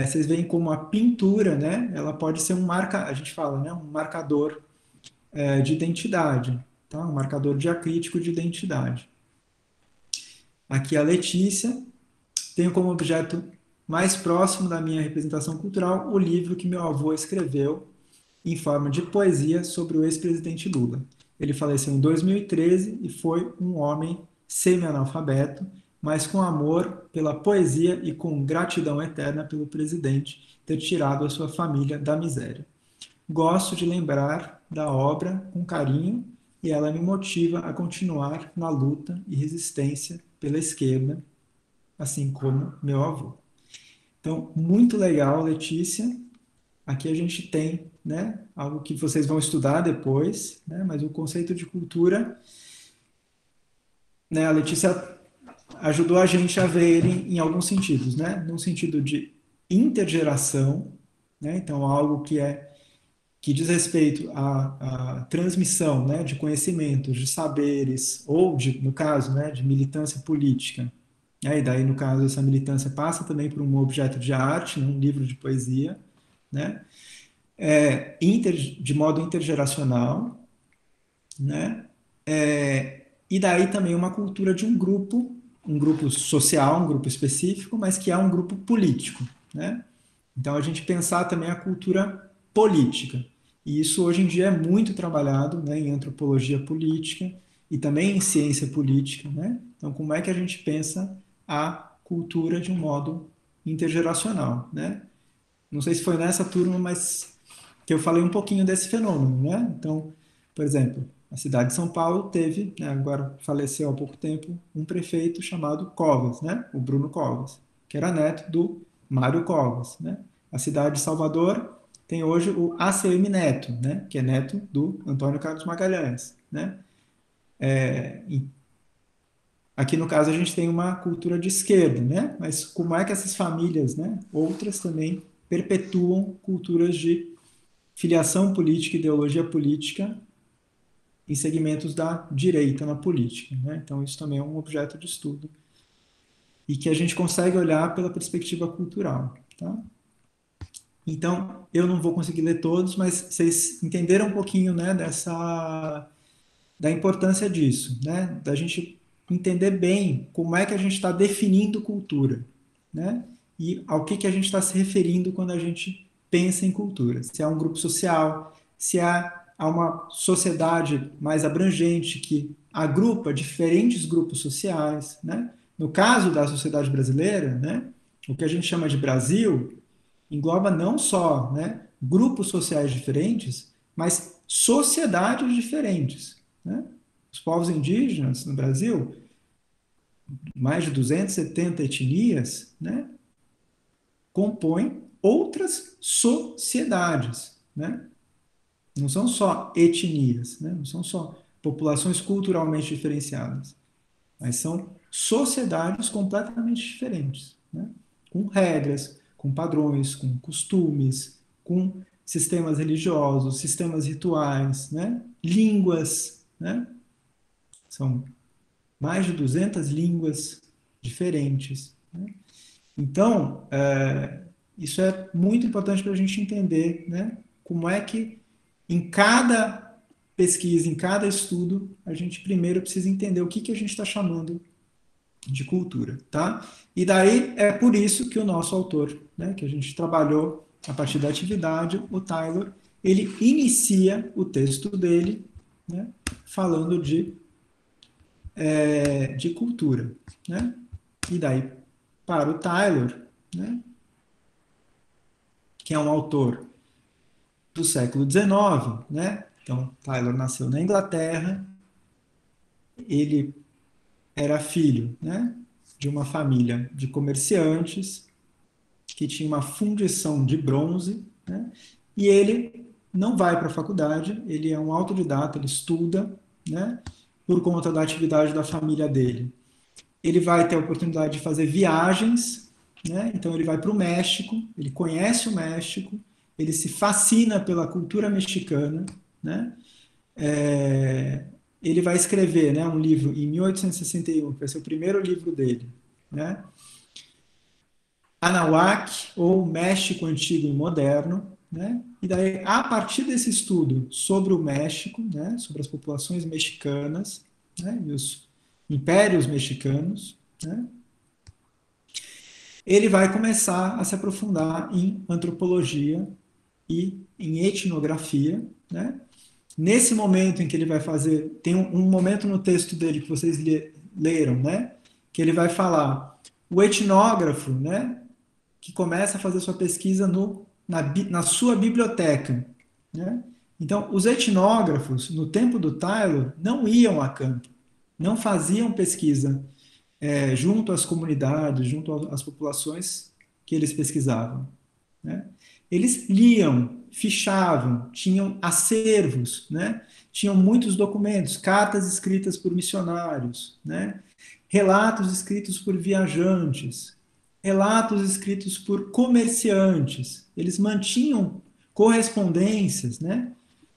vocês veem como a pintura, né? Ela pode ser a gente fala, né? Um marcador de identidade, tá? Um marcador diacrítico de identidade. Aqui a Letícia, tenho como objeto mais próximo da minha representação cultural o livro que meu avô escreveu em forma de poesia sobre o ex-presidente Lula. Ele faleceu em 2013 e foi um homem semi-analfabeto, mas com amor pela poesia e com gratidão eterna pelo presidente ter tirado a sua família da miséria. Gosto de lembrar da obra com carinho e ela me motiva a continuar na luta e resistência pela esquerda, assim como meu avô. Então, muito legal, Letícia. Aqui a gente tem né? Algo que vocês vão estudar depois, né? Mas o conceito de cultura, né? A Letícia ajudou a gente a ver ele em alguns sentidos, né? No sentido de intergeração, né? Então, algo que diz respeito à transmissão, né, de conhecimentos, de saberes, ou, no caso, né, de militância política. E daí, no caso, essa militância passa também por um objeto de arte, né, um livro de poesia, né, de modo intergeracional, né, e daí também uma cultura de um grupo social, um grupo específico, mas que é um grupo político, né? Então, a gente pensar também a cultura política. E isso hoje em dia é muito trabalhado, né, em antropologia política e também em ciência política, né? Então, como é que a gente pensa a cultura de um modo intergeracional, né? Não sei se foi nessa turma, mas que eu falei um pouquinho desse fenômeno, né? Então, por exemplo, a cidade de São Paulo teve, né, agora faleceu há pouco tempo, um prefeito chamado Covas, né? O Bruno Covas, que era neto do Mário Covas, né? A cidade de Salvador tem hoje o ACM Neto, né? Que é neto do Antônio Carlos Magalhães, né? Aqui no caso a gente tem uma cultura de esquerda, né? Mas como é que essas famílias, né? Outras também perpetuam culturas de filiação política, ideologia política em segmentos da direita na política, né? Então isso também é um objeto de estudo e que a gente consegue olhar pela perspectiva cultural, tá? Então eu não vou conseguir ler todos, mas vocês entenderam um pouquinho, né, da importância disso, né? Da gente entender bem como é que a gente está definindo cultura, né? E ao que a gente está se referindo quando a gente pensa em cultura. Se é um grupo social, se há uma sociedade mais abrangente que agrupa diferentes grupos sociais, né? No caso da sociedade brasileira, né? O que a gente chama de Brasil engloba não só, né, grupos sociais diferentes, mas sociedades diferentes, né? Os povos indígenas no Brasil, mais de 270 etnias, né, compõem outras sociedades, né? Não são só etnias, né? Não são só populações culturalmente diferenciadas, mas são sociedades completamente diferentes, né? Com regras, com padrões, com costumes, com sistemas religiosos, sistemas rituais, né? Línguas, né? São mais de 200 línguas diferentes, né? Então, isso é muito importante para a gente entender, né? Como é que em cada pesquisa, em cada estudo, a gente primeiro precisa entender o que a gente está chamando de cultura, tá? E daí é por isso que o nosso autor, né, que a gente trabalhou a partir da atividade, o Taylor, ele inicia o texto dele, né, falando de cultura, né? E daí, para o Taylor, né, que é um autor do século XIX, né? Então, Taylor nasceu na Inglaterra, ele era filho, né, de uma família de comerciantes que tinha uma fundição de bronze, né? E ele não vai para a faculdade, ele é um autodidata, ele estuda, né? Por conta da atividade da família dele. Ele vai ter a oportunidade de fazer viagens, né? Então ele vai para o México, ele conhece o México, ele se fascina pela cultura mexicana, né? Ele vai escrever, né, um livro em 1861, que vai ser o primeiro livro dele, né? Anahuac, ou México Antigo e Moderno, né? E daí, a partir desse estudo sobre o México, né, sobre as populações mexicanas, né, e os impérios mexicanos, né, ele vai começar a se aprofundar em antropologia e em etnografia, né? Nesse momento em que ele vai fazer, tem um momento no texto dele que vocês leram, né, que ele vai falar, o etnógrafo, né, que começa a fazer sua pesquisa na sua biblioteca, né? Então, os etnógrafos, no tempo do Taylor, não iam a campo, não faziam pesquisa junto às comunidades, junto às populações que eles pesquisavam, né? Eles liam, fichavam, tinham acervos, né? Tinham muitos documentos, cartas escritas por missionários, né? Relatos escritos por viajantes, relatos escritos por comerciantes. Eles mantinham correspondências, né?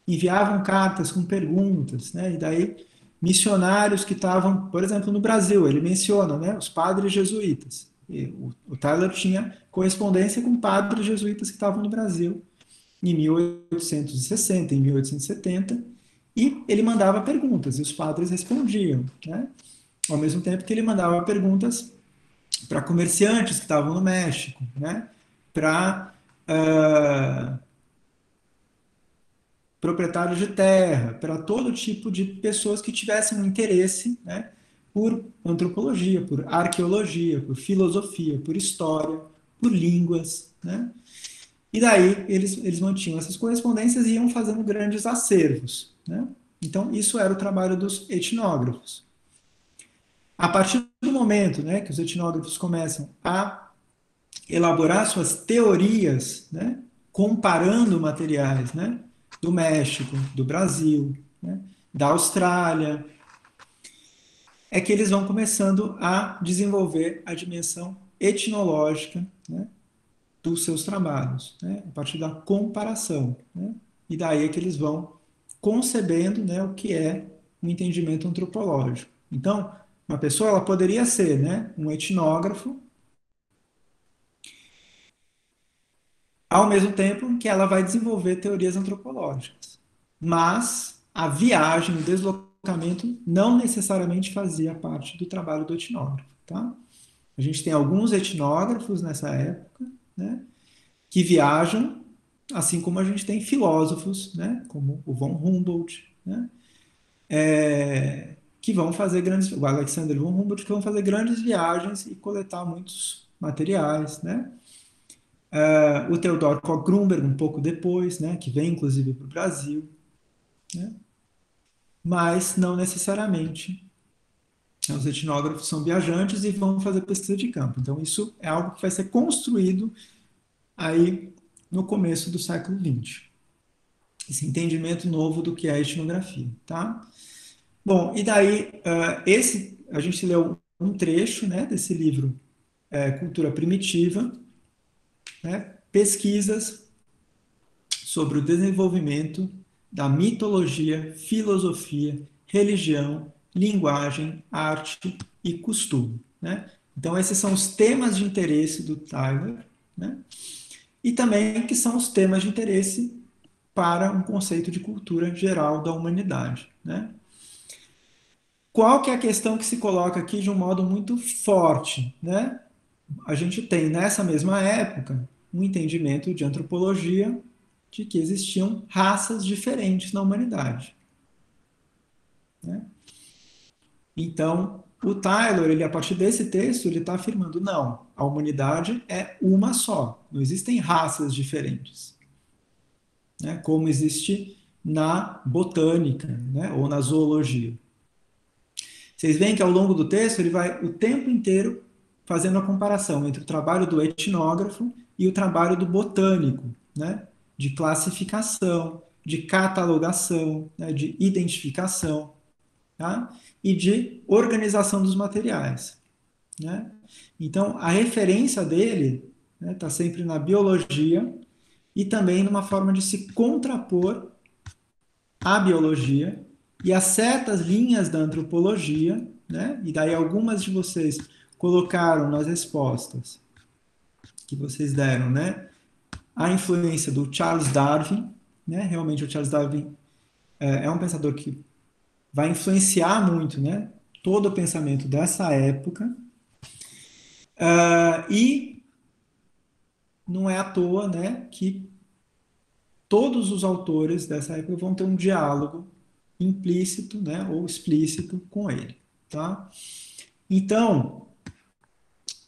Enviavam cartas com perguntas, né? E daí missionários que estavam, por exemplo, no Brasil, ele menciona, né? Os padres jesuítas. E o Tyler tinha correspondência com padres jesuítas que estavam no Brasil em 1860, em 1870, e ele mandava perguntas e os padres respondiam, né? Ao mesmo tempo que ele mandava perguntas para comerciantes que estavam no México, né? Para proprietários de terra, para todo tipo de pessoas que tivessem um interesse, né? Por antropologia, por arqueologia, por filosofia, por história, por línguas, né? E daí eles mantinham essas correspondências e iam fazendo grandes acervos, né? Então, isso era o trabalho dos etnógrafos. A partir do momento, né, que os etnógrafos começam a elaborar suas teorias, né, comparando materiais, né, do México, do Brasil, né, da Austrália, é que eles vão começando a desenvolver a dimensão etnológica, né, dos seus trabalhos, né, a partir da comparação, né, e daí é que eles vão concebendo, né, o que é um entendimento antropológico. Então, uma pessoa ela poderia ser, né, um etnógrafo, ao mesmo tempo que ela vai desenvolver teorias antropológicas. Mas a viagem, o deslocamento, não necessariamente fazia parte do trabalho do etnógrafo. Tá? A gente tem alguns etnógrafos nessa época, né, que viajam, assim como a gente tem filósofos, né, como o von Humboldt, né, que vão fazer grandes, o Alexander von Humboldt, que vão fazer grandes viagens e coletar muitos materiais, né? O Theodor Koch-Grünberg, um pouco depois, né, que vem inclusive para o Brasil, né? Mas não necessariamente. Os etnógrafos são viajantes e vão fazer pesquisa de campo. Então, isso é algo que vai ser construído aí no começo do século XX. Esse entendimento novo do que é a etnografia, tá? Bom, e daí, a gente leu um trecho, né, desse livro, Cultura Primitiva, né, pesquisas sobre o desenvolvimento da mitologia, filosofia, religião, linguagem, arte e costume, né? Então, esses são os temas de interesse do Tyler, né? E também que são os temas de interesse para um conceito de cultura geral da humanidade, né? Qual que é a questão que se coloca aqui de um modo muito forte, né? A gente tem nessa mesma época um entendimento de antropologia de que existiam raças diferentes na humanidade, né? Então, o Tyler, ele a partir desse texto, ele está afirmando não, a humanidade é uma só, não existem raças diferentes, né? Como existe na botânica, né? Ou na zoologia. Vocês veem que ao longo do texto ele vai o tempo inteiro fazendo a comparação entre o trabalho do etnógrafo e o trabalho do botânico, né? De classificação, de catalogação, né? De identificação, tá? E de organização dos materiais, né? Então, a referência dele está, né, sempre na biologia e também numa forma de se contrapor à biologia e a certas linhas da antropologia, né? E daí algumas de vocês colocaram nas respostas que vocês deram, né? A influência do Charles Darwin, né? Realmente o Charles Darwin é um pensador que vai influenciar muito, né? Todo o pensamento dessa época. E não é à toa, né? Que todos os autores dessa época vão ter um diálogo implícito, né? Ou explícito com ele, tá? Então,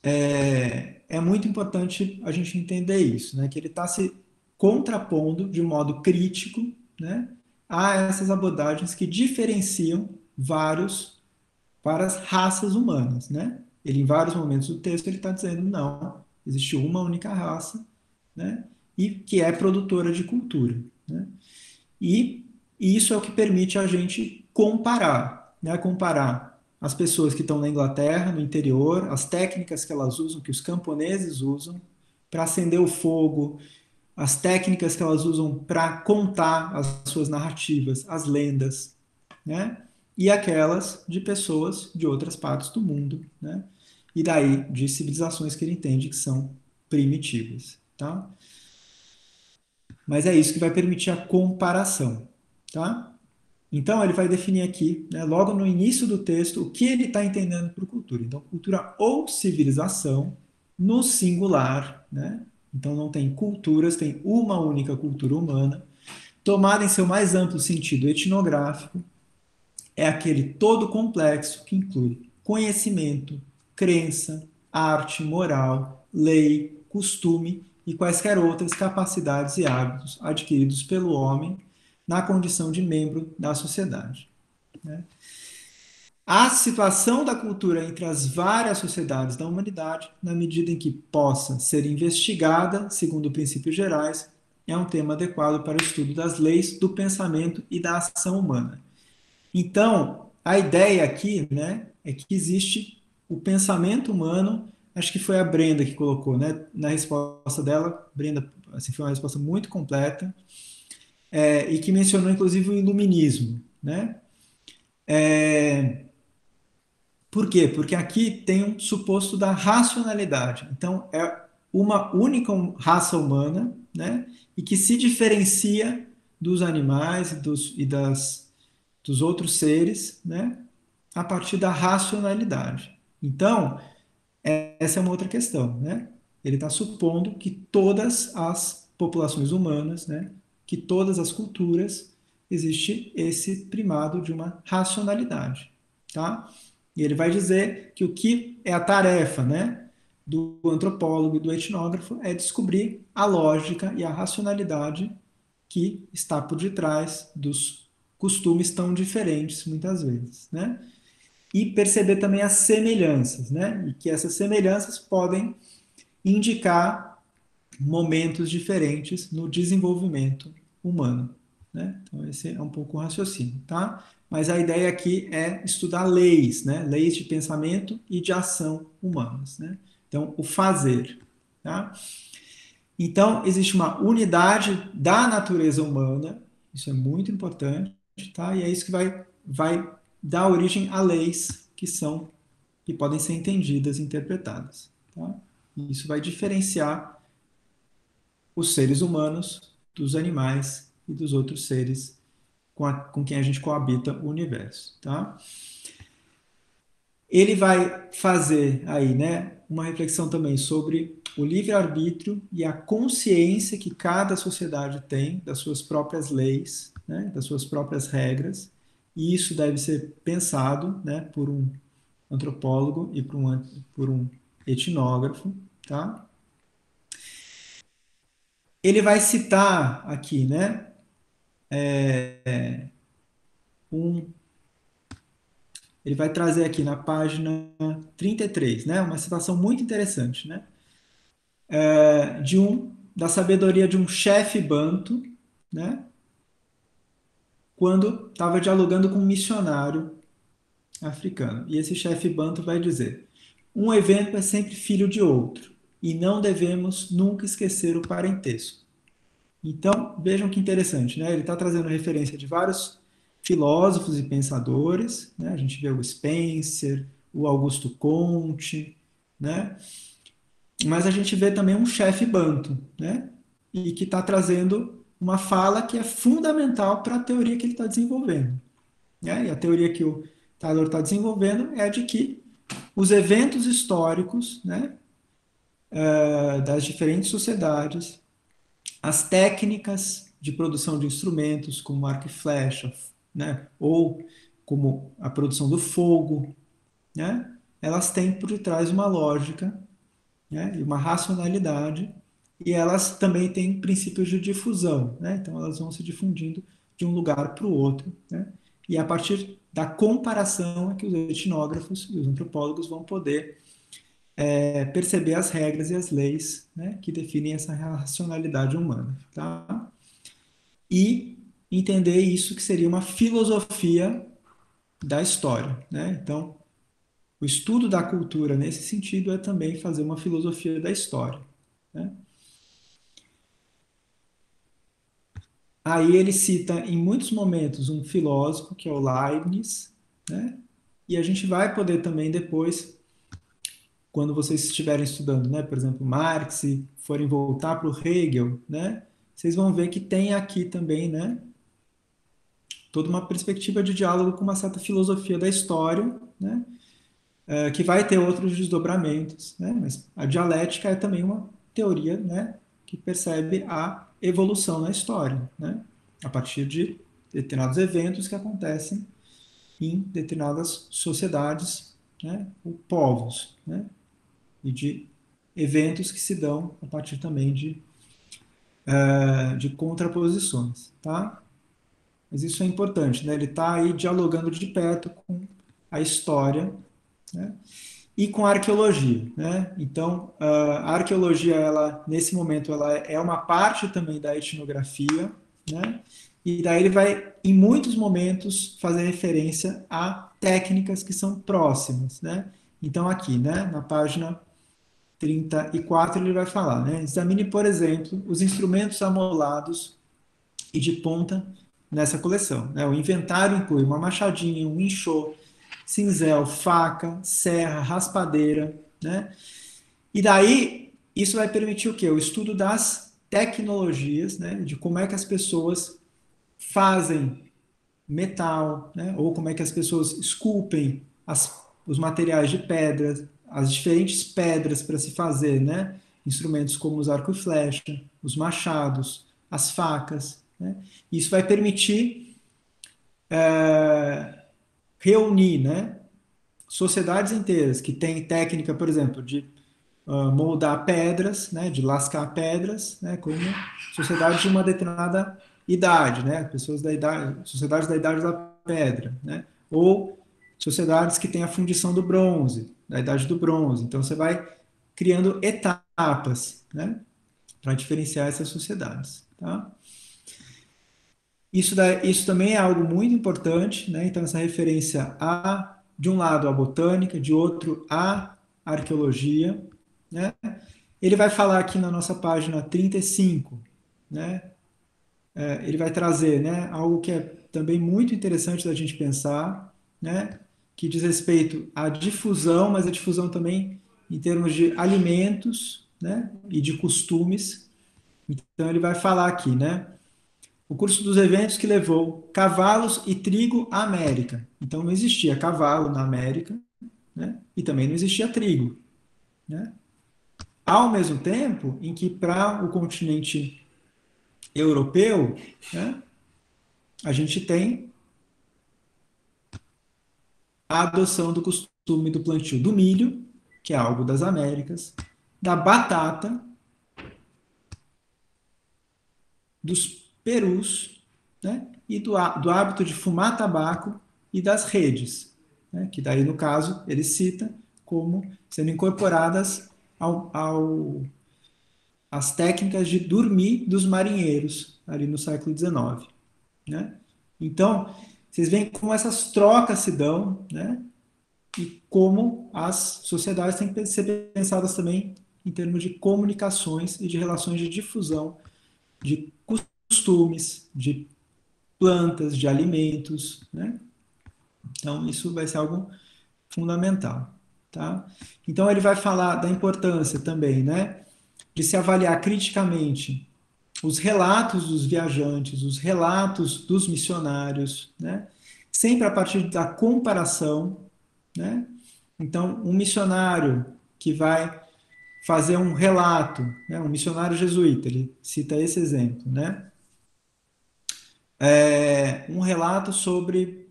é muito importante a gente entender isso, né? Que ele está se contrapondo de modo crítico, né? A essas abordagens que diferenciam várias raças humanas, né? Ele, em vários momentos do texto, ele está dizendo não, existe uma única raça, né? e que é produtora de cultura, né? E isso é o que permite a gente comparar, né? Comparar as pessoas que estão na Inglaterra, no interior, as técnicas que elas usam, que os camponeses usam para acender o fogo, as técnicas que elas usam para contar as suas narrativas, as lendas, né? E aquelas de pessoas de outras partes do mundo, né? E daí de civilizações que ele entende que são primitivas, tá? Mas é isso que vai permitir a comparação, tá? Então ele vai definir aqui, né, logo no início do texto, o que ele está entendendo por cultura. Então, cultura ou civilização no singular, né? Então não tem culturas, tem uma única cultura humana, tomada em seu mais amplo sentido etnográfico, é aquele todo complexo que inclui conhecimento, crença, arte, moral, lei, costume e quaisquer outras capacidades e hábitos adquiridos pelo homem na condição de membro da sociedade, né? A situação da cultura entre as várias sociedades da humanidade, na medida em que possa ser investigada, segundo princípios gerais, é um tema adequado para o estudo das leis, do pensamento e da ação humana. Então, a ideia aqui, né, é que existe o pensamento humano. Acho que foi a Brenda que colocou, né, na resposta dela. Brenda, assim, foi uma resposta muito completa, e que mencionou inclusive o iluminismo, né? Por quê? Porque aqui tem um suposto da racionalidade. Então, é uma única raça humana, né, e que se diferencia dos animais dos outros seres, né, a partir da racionalidade. Então, essa é uma outra questão, né? Ele está supondo que todas as populações humanas, né, que todas as culturas, existe esse primado de uma racionalidade, tá? E ele vai dizer que o que é a tarefa, né, do antropólogo e do etnógrafo é descobrir a lógica e a racionalidade que está por detrás dos costumes tão diferentes, muitas vezes, né? E perceber também as semelhanças, né? E que essas semelhanças podem indicar momentos diferentes no desenvolvimento humano, né? Então esse é um pouco o raciocínio, tá? Mas a ideia aqui é estudar leis, né? Leis de pensamento e de ação humanas, né? Então o fazer, tá? Então existe uma unidade da natureza humana, isso é muito importante, tá? E é isso que vai dar origem a leis que podem ser entendidas e interpretadas. Tá? Isso vai diferenciar os seres humanos dos animais e dos outros seres com quem a gente coabita o universo. Tá? Ele vai fazer aí, né, uma reflexão também sobre o livre-arbítrio e a consciência que cada sociedade tem das suas próprias leis, né, das suas próprias regras, e isso deve ser pensado, né, por um antropólogo e por um etnógrafo, tá? Ele vai citar aqui, né, um, ele vai trazer aqui na página 33, né, uma citação muito interessante, né, da sabedoria de um chefe banto, né, quando estava dialogando com um missionário africano. E esse chefe banto vai dizer: um evento é sempre filho de outro, e não devemos nunca esquecer o parentesco. Então, vejam que interessante, né? Ele está trazendo referência de vários filósofos e pensadores, né? A gente vê o Spencer, o Augusto Comte, né? Mas a gente vê também um chefe banto, né? E que está trazendo uma fala que é fundamental para a teoria que ele está desenvolvendo, né? E a teoria que o Taylor está desenvolvendo é a de que os eventos históricos, né, das diferentes sociedades, as técnicas de produção de instrumentos, como arco e flecha, né, ou como a produção do fogo, né, elas têm por detrás uma lógica, né, e uma racionalidade, e elas também têm princípios de difusão, né, então elas vão se difundindo de um lugar para o outro, né, e a partir da comparação é que os etnógrafos e os antropólogos vão poder perceber as regras e as leis, né, que definem essa racionalidade humana, tá? E entender isso que seria uma filosofia da história, né? Então, o estudo da cultura nesse sentido é também fazer uma filosofia da história, né? Aí ele cita em muitos momentos um filósofo que é o Leibniz, né? E a gente vai poder também depois, quando vocês estiverem estudando, né, por exemplo, Marx e forem voltar para o Hegel, né, vocês vão ver que tem aqui também, né, toda uma perspectiva de diálogo com uma certa filosofia da história, né, que vai ter outros desdobramentos, né, mas a dialética é também uma teoria, né, que percebe a evolução na história, né, a partir de determinados eventos que acontecem em determinadas sociedades, né, ou povos, né, e de eventos que se dão a partir também de contraposições, tá? Mas isso é importante, né? Ele está aí dialogando de perto com a história, né? E com a arqueologia, né? Então, a arqueologia, ela, nesse momento, ela é uma parte também da etnografia, né? E daí ele vai, em muitos momentos, fazer referência a técnicas que são próximas, né? Então, aqui, né, na página 34 ele vai falar, né? Examine, por exemplo, os instrumentos amolados e de ponta nessa coleção, né? O inventário inclui uma machadinha, um enxô, cinzel, faca, serra, raspadeira, né? E daí isso vai permitir o quê? O estudo das tecnologias, né? De como é que as pessoas fazem metal, né? Ou como é que as pessoas esculpem os materiais de pedra, as diferentes pedras para se fazer, né? Instrumentos como os arco e flecha, os machados, as facas, né? Isso vai permitir reunir, né? Sociedades inteiras que têm técnica, por exemplo, de moldar pedras, né? De lascar pedras, né? Como sociedades de uma determinada idade, né? Pessoas da idade, sociedades da idade da pedra, né? Ou sociedades que têm a fundição do bronze, da idade do bronze. Então você vai criando etapas, né? Para diferenciar essas sociedades, tá? Isso também é algo muito importante, né? Então essa referência a, de um lado a botânica, de outro a arqueologia, né? Ele vai falar aqui na nossa página 35, né? Ele vai trazer, né, algo que é também muito interessante da gente pensar, né, que diz respeito à difusão, mas a difusão também em termos de alimentos, né, e de costumes. Então ele vai falar aqui, né, o curso dos eventos que levou cavalos e trigo à América. Então não existia cavalo na América, né, e também não existia trigo, né. Ao mesmo tempo em que para o continente europeu, né, a gente tem a adoção do costume do plantio do milho, que é algo das Américas, da batata, dos perus, né? E do hábito de fumar tabaco e das redes, né? Que daí, no caso, ele cita como sendo incorporadas às técnicas de dormir dos marinheiros, ali no século XIX. Né? Então, vocês veem como essas trocas se dão, né? E como as sociedades têm que ser pensadas também em termos de comunicações e de relações de difusão de costumes, de plantas, de alimentos, né? Então, isso vai ser algo fundamental, tá? Então, ele vai falar da importância também, né, de se avaliar criticamente os relatos dos viajantes, os relatos dos missionários, né? Sempre a partir da comparação, né? Então, um missionário que vai fazer um relato, né? Um missionário jesuíta, ele cita esse exemplo, né? Um relato sobre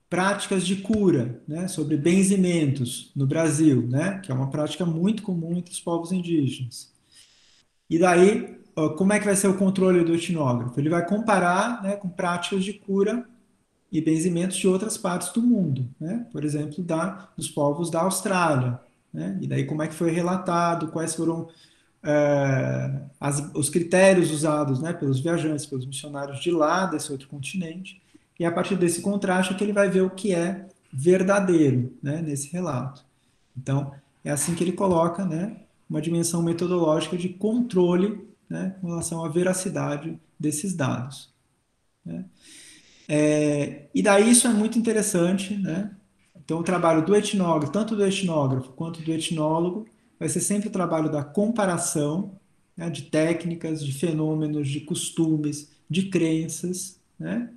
práticas de cura, né? Sobre benzimentos no Brasil, né? Que é uma prática muito comum entre os povos indígenas. E daí, como é que vai ser o controle do etnógrafo? Ele vai comparar, né, com práticas de cura e benzimentos de outras partes do mundo, né? Por exemplo, dos povos da Austrália, né? E daí como é que foi relatado, quais foram os critérios usados, né, pelos viajantes, pelos missionários de lá, desse outro continente, e a partir desse contraste é que ele vai ver o que é verdadeiro, né, nesse relato. Então, é assim que ele coloca, né, uma dimensão metodológica de controle, né, com relação à veracidade desses dados. Né? E daí isso é muito interessante, né? Então, o trabalho do etnógrafo, tanto do etnógrafo quanto do etnólogo, vai ser sempre o trabalho da comparação, né, de técnicas, de fenômenos, de costumes, de crenças, né?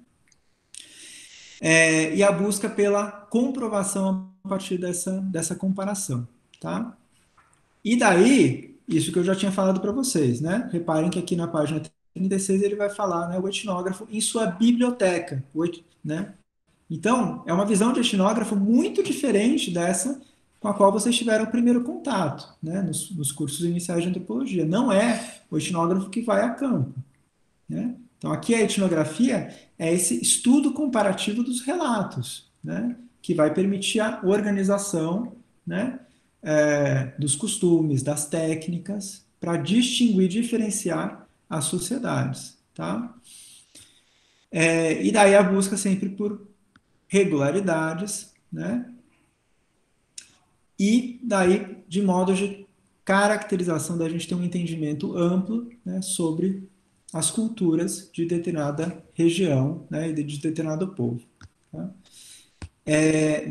E a busca pela comprovação a partir dessa comparação, tá? E daí, isso que eu já tinha falado para vocês, né? Reparem que aqui na página 36 ele vai falar, né, o etnógrafo em sua biblioteca, né? Então, é uma visão de etnógrafo muito diferente dessa com a qual vocês tiveram o primeiro contato, né, nos cursos iniciais de antropologia. Não é o etnógrafo que vai a campo, né? Então, aqui a etnografia é esse estudo comparativo dos relatos, né, que vai permitir a organização, né, dos costumes, das técnicas, para distinguir, diferenciar as sociedades, tá? E daí a busca sempre por regularidades, né? E daí, de modo de caracterização, da gente ter um entendimento amplo, né, sobre as culturas de determinada região, né, e de determinado povo. Tá?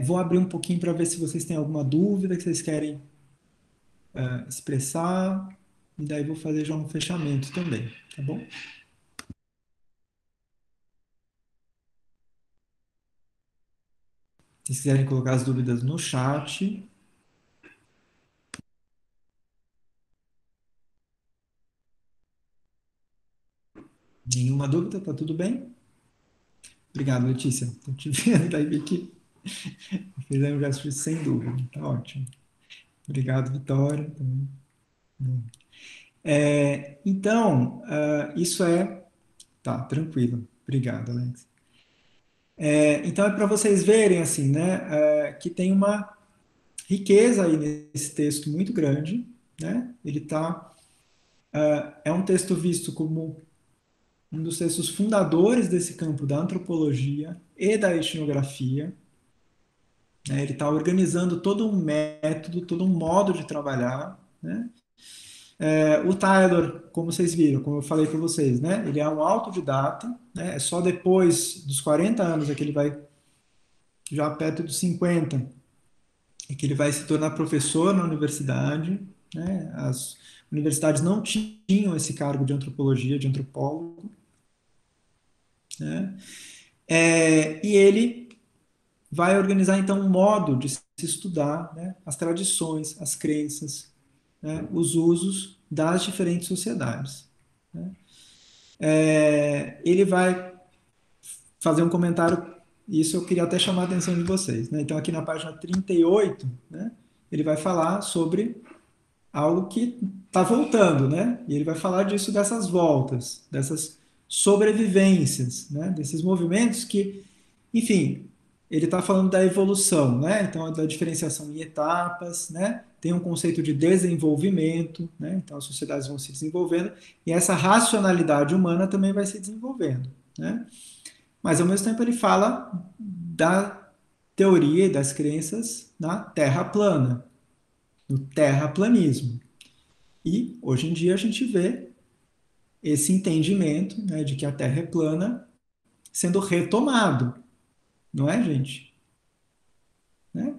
Vou abrir um pouquinho para ver se vocês têm alguma dúvida que vocês querem expressar, e daí vou fazer já um fechamento também, tá bom? Se vocês quiserem colocar as dúvidas no chat. Nenhuma dúvida? Tá tudo bem? Obrigado, Letícia. Estou te vendo, daí vi que fez aí um gesto sem dúvida. Tá ótimo. Obrigado, Vitória. Então, isso é. Tá, tranquilo. Obrigado, Alex. Então, é para vocês verem, assim, né, que tem uma riqueza aí nesse texto muito grande, né? Ele tá. É um texto visto como um dos textos fundadores desse campo da antropologia e da etnografia. Né? Ele está organizando todo um método, todo um modo de trabalhar, né? O Taylor, como vocês viram, como eu falei para vocês, né? Ele é um autodidata, né? É só depois dos 40 anos é que ele vai, já perto dos 50, é que ele vai se tornar professor na universidade, né? As universidades não tinham esse cargo de antropologia, de antropólogo, né? E ele vai organizar, então, um modo de se estudar, né? As tradições, as crenças, né? Os usos das diferentes sociedades. Né? Ele vai fazer um comentário, isso eu queria até chamar a atenção de vocês. Né? Então, aqui na página 38, né, ele vai falar sobre algo que está voltando, né? E ele vai falar disso, dessas voltas, dessas sobrevivências, né? Desses movimentos que, enfim, ele está falando da evolução, né? Então, da diferenciação em etapas, né? Tem um conceito de desenvolvimento, né? Então, as sociedades vão se desenvolvendo e essa racionalidade humana também vai se desenvolvendo, né? Mas, ao mesmo tempo, ele fala da teoria e das crenças na Terra plana, no terraplanismo. E, hoje em dia, a gente vê esse entendimento, né, de que a Terra é plana sendo retomado, não é, gente? Né?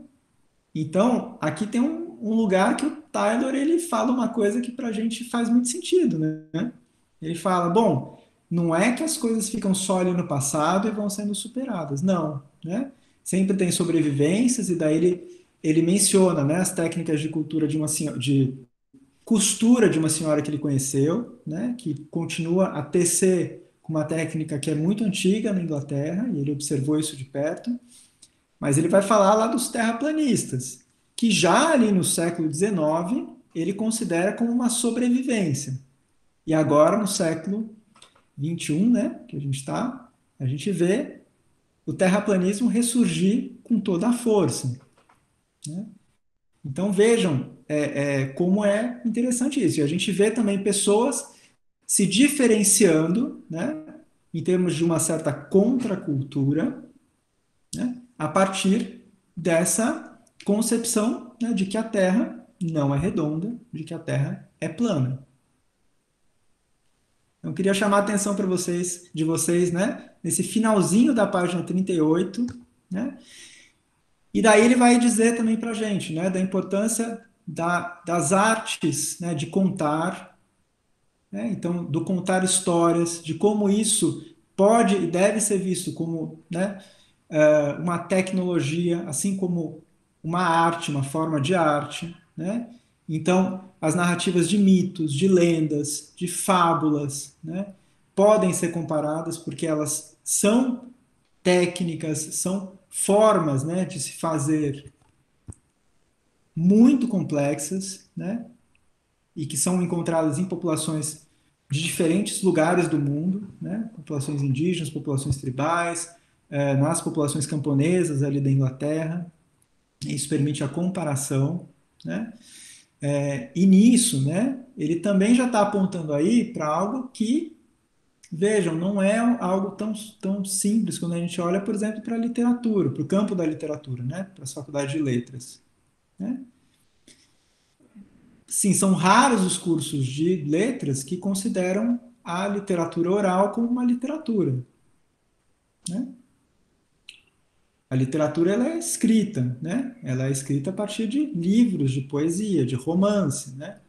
Então, aqui tem um lugar que o Taylor ele fala uma coisa que para a gente faz muito sentido, né? Ele fala, bom, não é que as coisas ficam só ali no passado e vão sendo superadas, não, né? Sempre tem sobrevivências e daí ele menciona, né, as técnicas de cultura de uma senhora, de costura de uma senhora que ele conheceu, né, que continua a tecer com uma técnica que é muito antiga na Inglaterra e ele observou isso de perto. Mas ele vai falar lá dos terraplanistas, que já ali no século XIX ele considera como uma sobrevivência. E agora, no século XXI, né, que a gente vê o terraplanismo ressurgir com toda a força. Né? Então, vejam como é interessante isso. E a gente vê também pessoas se diferenciando, né, em termos de uma certa contracultura, né, a partir dessa concepção, né, de que a Terra não é redonda, de que a Terra é plana. Eu queria chamar a atenção para vocês, né, nesse finalzinho da página 38, né, e daí ele vai dizer também para a gente, né, da importância das artes, né, de contar, né, então, do contar histórias, de como isso pode e deve ser visto como, né, uma tecnologia, assim como uma arte, uma forma de arte, né? Então, as narrativas de mitos, de lendas, de fábulas, né, podem ser comparadas porque elas são técnicas, são formas, né, de se fazer muito complexas, né, e que são encontradas em populações de diferentes lugares do mundo, né, populações indígenas, populações tribais, nas populações camponesas ali da Inglaterra. Isso permite a comparação, né? E nisso, né, ele também já está apontando aí para algo que, vejam, não é algo tão simples quando a gente olha, por exemplo, para a literatura, para o campo da literatura, né, para as faculdades de letras, né? Sim, são raros os cursos de letras que consideram a literatura oral como uma literatura, né? A literatura ela é escrita, né? Ela é escrita a partir de livros de poesia, de romance, né?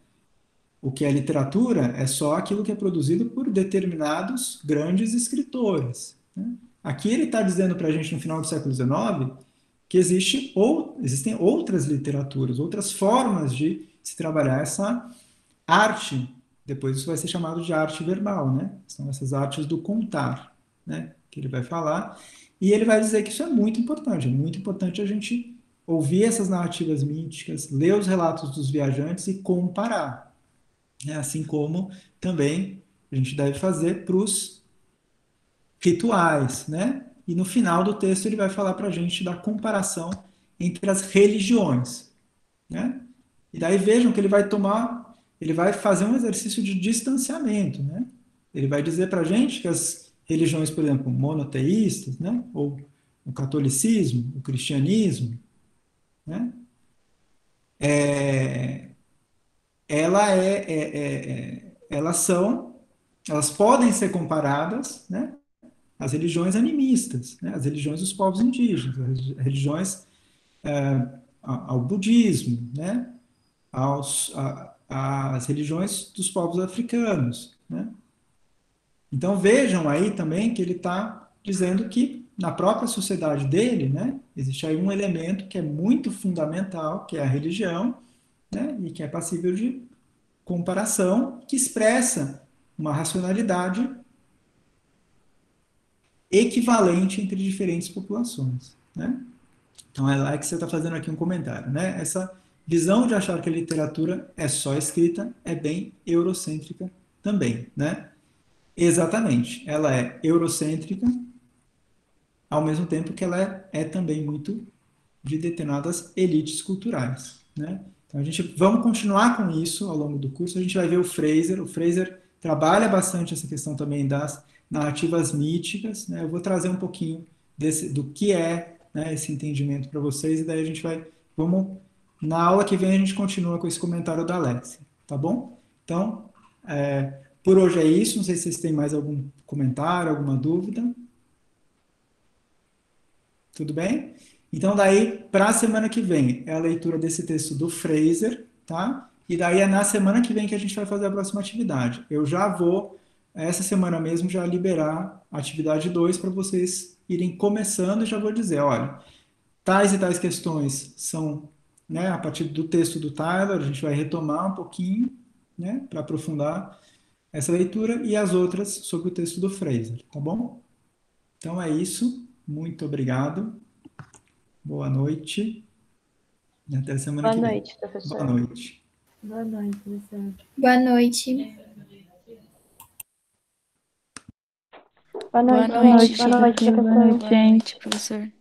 O que é literatura é só aquilo que é produzido por determinados grandes escritores, né? Aqui ele está dizendo para a gente no final do século XIX que existem outras literaturas, outras formas de se trabalhar essa arte. Depois isso vai ser chamado de arte verbal, né? São essas artes do contar, né? Que ele vai falar. E ele vai dizer que isso é muito importante a gente ouvir essas narrativas míticas, ler os relatos dos viajantes e comparar, né? Assim como também a gente deve fazer para os rituais, né? E no final do texto ele vai falar para a gente da comparação entre as religiões, né? E daí vejam que ele vai fazer um exercício de distanciamento, né? Ele vai dizer para a gente que as religiões, por exemplo, monoteístas, né? Ou o catolicismo, o cristianismo, né? É, ela elas podem ser comparadas, né? Às religiões animistas, né? Às religiões dos povos indígenas, às religiões ao budismo, né? Às religiões dos povos africanos, né? Então vejam aí também que ele está dizendo que na própria sociedade dele, né, existe aí um elemento que é muito fundamental, que é a religião, né, e que é passível de comparação, que expressa uma racionalidade equivalente entre diferentes populações, né? Então é lá que você está fazendo aqui um comentário, né? Essa visão de achar que a literatura é só escrita é bem eurocêntrica também, né? Exatamente, ela é eurocêntrica, ao mesmo tempo que ela é também muito de determinadas elites culturais, né? Então vamos continuar com isso ao longo do curso. A gente vai ver o Fraser. O Fraser trabalha bastante essa questão também das narrativas míticas, né? Eu vou trazer um pouquinho do que é, né, esse entendimento para vocês e daí vamos na aula que vem a gente continua com esse comentário da Alexia, tá bom? Então, por hoje é isso. Não sei se vocês têm mais algum comentário, alguma dúvida. Tudo bem? Então, daí, para a semana que vem, é a leitura desse texto do Fraser, tá? E daí é na semana que vem que a gente vai fazer a próxima atividade. Eu já vou, essa semana mesmo, já liberar a atividade 2 para vocês irem começando e já vou dizer, olha, tais e tais questões são, né, a partir do texto do Tyler, a gente vai retomar um pouquinho, né, para aprofundar essa leitura e as outras sobre o texto do Fraser, tá bom? Então é isso. Muito obrigado. Boa noite e até semana Boa que vem. noite, professor. Boa noite. Boa noite, professor. Boa noite. Boa noite, Boa noite, gente. Boa noite, professor. Boa noite, gente, professor.